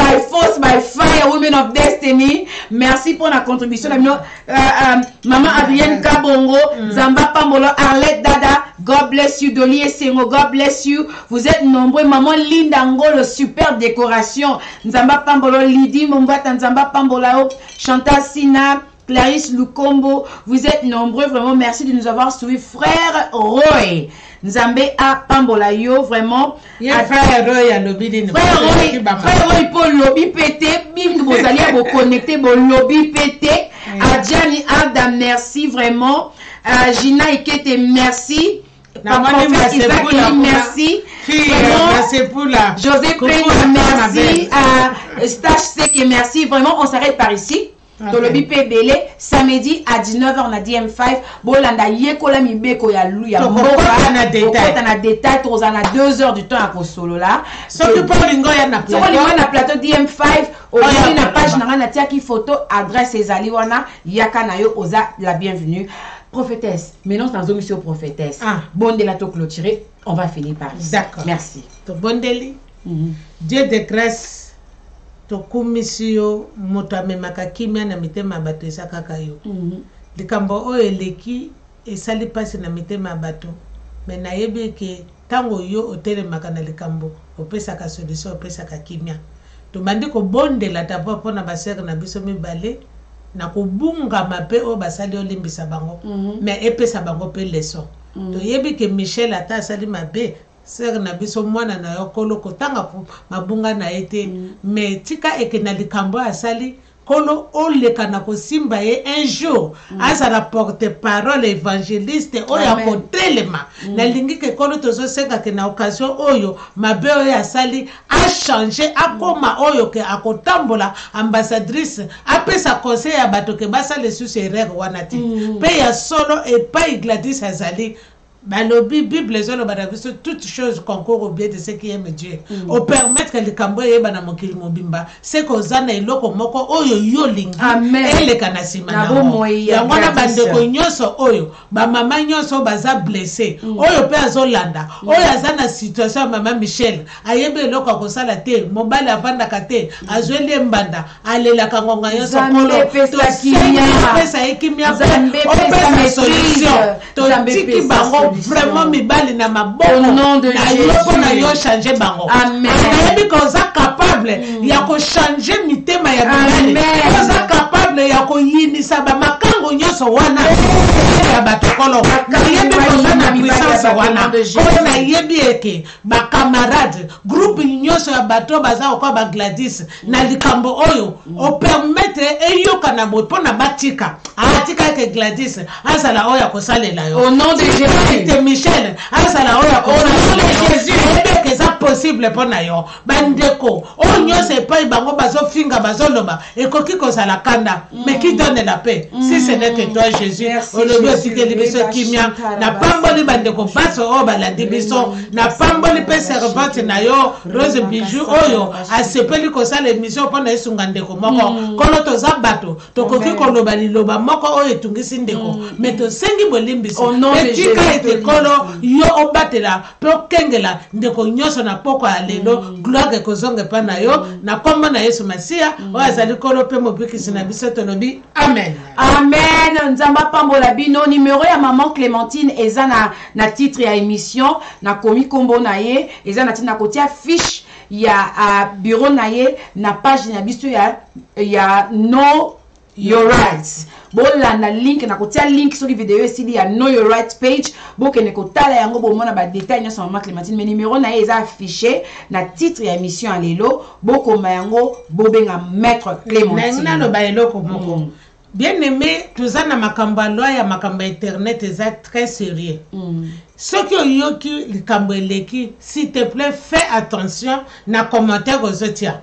by force by fire women of destiny. Merci pour la contribution maman Adrienne Kabongo, Zamba Pambolo, Arlette Dada, God bless you. Dolly et Sengo, God bless you. Vous êtes nombreux. Maman Linda Ngolo, super décoration. Nzamba Pambolo, Lydie Mumbata, Nzamba Pambolo, Chantal Sina, Clarisse Lukombo, vous êtes nombreux, vraiment merci de nous avoir suivis. Frère Roy, Nzambe a Pambola yo, vraiment. Frère Roy a lobby. Frère Roy pour lobby pété, bim, vous allez vous connecter, bon lobby pété. Adjani Adam, merci vraiment. Gina Ikete, merci. Merci. José Prena, merci. Stage Seke, merci. Vraiment, on s'arrête par ici. Dans le BPBL, samedi à 19h, on a DM5. Bolanda Yekola Mibeko ya Louya. On a détail, on a 2 heures du temps à Kosolo là. Surtout pour Lingo, il y a un plateau DM5. Aujourd'hui, la page n'a pas qui photo, adresse et Zaliwana. Yakanayo, Oza, la bienvenue. Prophétesse, maintenant dans une mission prophétesse. Bon de la to clôturer, on va finir par ici. D'accord. Merci. Bon délit. Dieu de grâce. To komisio moto amemaka kimia na mitema bato esaka kayo. Likambo o eleki esali pasi na mitema bato. Me na yebe ke tango yo otelemaka na likambo opesaka solution opesaka kimia. To bandi ko bondela tapo pona basere na biso mibale na kubunga mape o basali olimbisa bango. Me epesa bango pe leçon. To yebe ke Michel ata asali mabe sere na biso mwana na yokolo kotanga ku mabunga na ete me tika eke na likambo asali kolo oleka na kosimba ye un jour asa la porte parole évangéliste oya kotelema na lingi ke kolo tozo senga ke na occasion oyo mabe oyo asali a changer akoma oyo ke akotambola ambassadrice apesa conseil ya bato ke basale sous erreur wana ti pe ya solo et pas Gladys azali. Balobi Bible zolo badaviso toutes choses concourent au bien de ce qui aime Dieu. Au permettre que le kambo yeba na mokili mobimba c'est que zana iloko moko oyo yolingi ele kana sima na ya mwana bandeko nyonso oyo ba mama nyonso baza blessé oyo pe azolanda oyo azana situation mama Michel ayebe eloko akosala te mobali avanda kate azweli mbanda alela kangonga nyonso kolo to pesa ekimia pesa solution to tiki bango vraiment mibali na maboko na yoko na yo changer bango amen na because capable ya ko changer mitema ya mibali because capable ya ko yinisa ba makango nyoso wana ya batokolo na yebi because na puissance wana ko na yebi eke ba camarade groupe nyoso ya bato baza ko ba Gladys na likambo oyo o permettre eyoka na boto na batika atika ke Gladys azala oya ko salela yo au nom de Jésus Michel asala oya ko Jésus que ça possible pona yo bandeko o nyose pa bango bazo finga bazo loba ekoki ko sala kanda mais qui donne la paix si ce n'est que toi Jésus o lobo sikeli biso kimia na pamboli bandeko baso o balandi biso na pamboli pe servante na yo Rose Bijou oyo asepeli ko sala émission pona esunga ndeko moko kono to zabato to koki ko loba liloba moko oyo tungisi ndeko mais to sengi bolimbiso et kolo yo obatela pe okengela ndeko nyoso na poko alelo gloire kozonge pa na yo na kombo na Yesu Masia o azali kolo pe mobikisi na biso tolobi amen amen. Nzamba pambola bino numéro ya maman Clémentine eza na titre ya émission na komi kombo na ye eza na tina kotia fiche ya bureau na ye na page na biso ya no your rights. Bolanda link na kotia link sur vidéo ici ya know your rights page bokene kotala yango bomona ba détail nyonso maman Clémentine mais numéro na eza affiché na titre ya émission à lelo bokoma yango bobenga maître Clémentine na no ba eloko moko bien aimé tozana makambo loi ya makambo internet eza très sérieux ce que yoki likambo eleki s'il te plaît fais attention na commentaire ozotia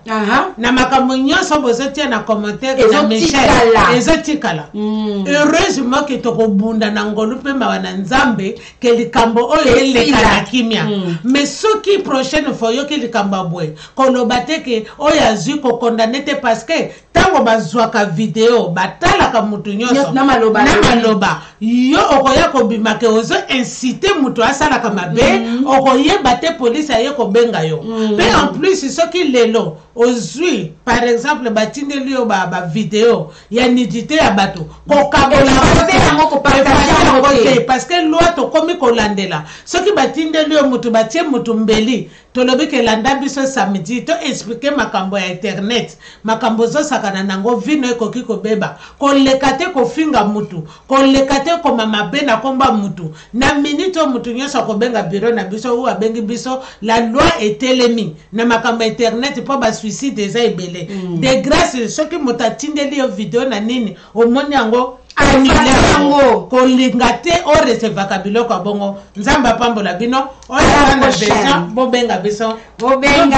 na makambo nyonso bozotia na commentaire na Michel ezotikala heureusement que tokobunda na ngolu pe mawana nzambe ke likambo oyo eleka na kimia mais soki prochaine fois yoki likambo boy koloba te ke oyo azui ko condamner te parce que tango bazwaka video batalaka mutu nyonso na maloba yo okoya kobima ke ozo inciter mutu asala kama be okoyeba te police aye ko benga yo mais en plus soki lelo ozui par exemple batindeli yo ba vidéo ya nudité ya bato ko kabola ko partager parce que loi to komi ko landela soki batindeli yo mutu batie mutu mbeli to lobi ke landa biso samedi to expliquer makambo ya internet makambo zo sakana nango vino ekoki ko beba ko lekate ko finga mutu ko lekate ko mama bena komba mutu na minute mutu nyoso ko benga bureau na biso ou abengi biso la loi est telemi na makambo internet po ba suicide eza ebele de grâce soki mutatindeli yo video na nini omoni yango ango ko lingate o recevaka biloko abongo nzamba pambola bino o ya na besoin bobenga biso bobenga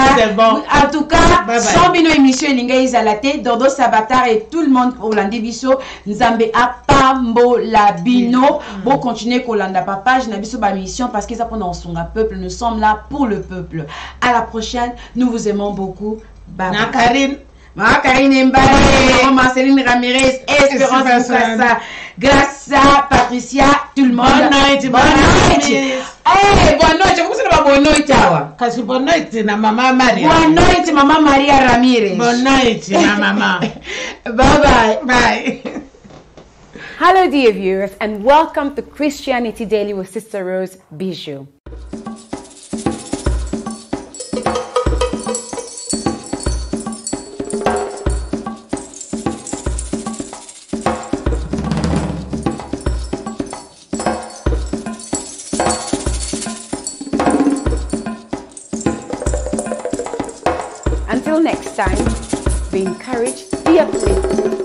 en tout cas sans bino émission linga izalate Dodo Sabatar et tout le monde Olande biso nzambe apambola bino bon continuer kolanda page na biso ba mission parce que ça pendant songa peuple nous sommes là pour le peuple. À la prochaine, nous vous aimons beaucoup. Bye. Karine Mbale, Marceline Ramirez, Espérance Mukasa, grâce à Patricia, tout le monde. Bonne nuit. Bonne nuit. Vous savez pas bonne nuit, Tawa. Kasi bonne nuit, na Maman Maria. Bonne nuit, Maman Maria Ramirez. Bonne nuit, na Maman. Bye. Bye. Hello, dear viewers, and welcome to Christianity Daily with Sister Rose Bijou. Until next time, be encouraged, be uplifted.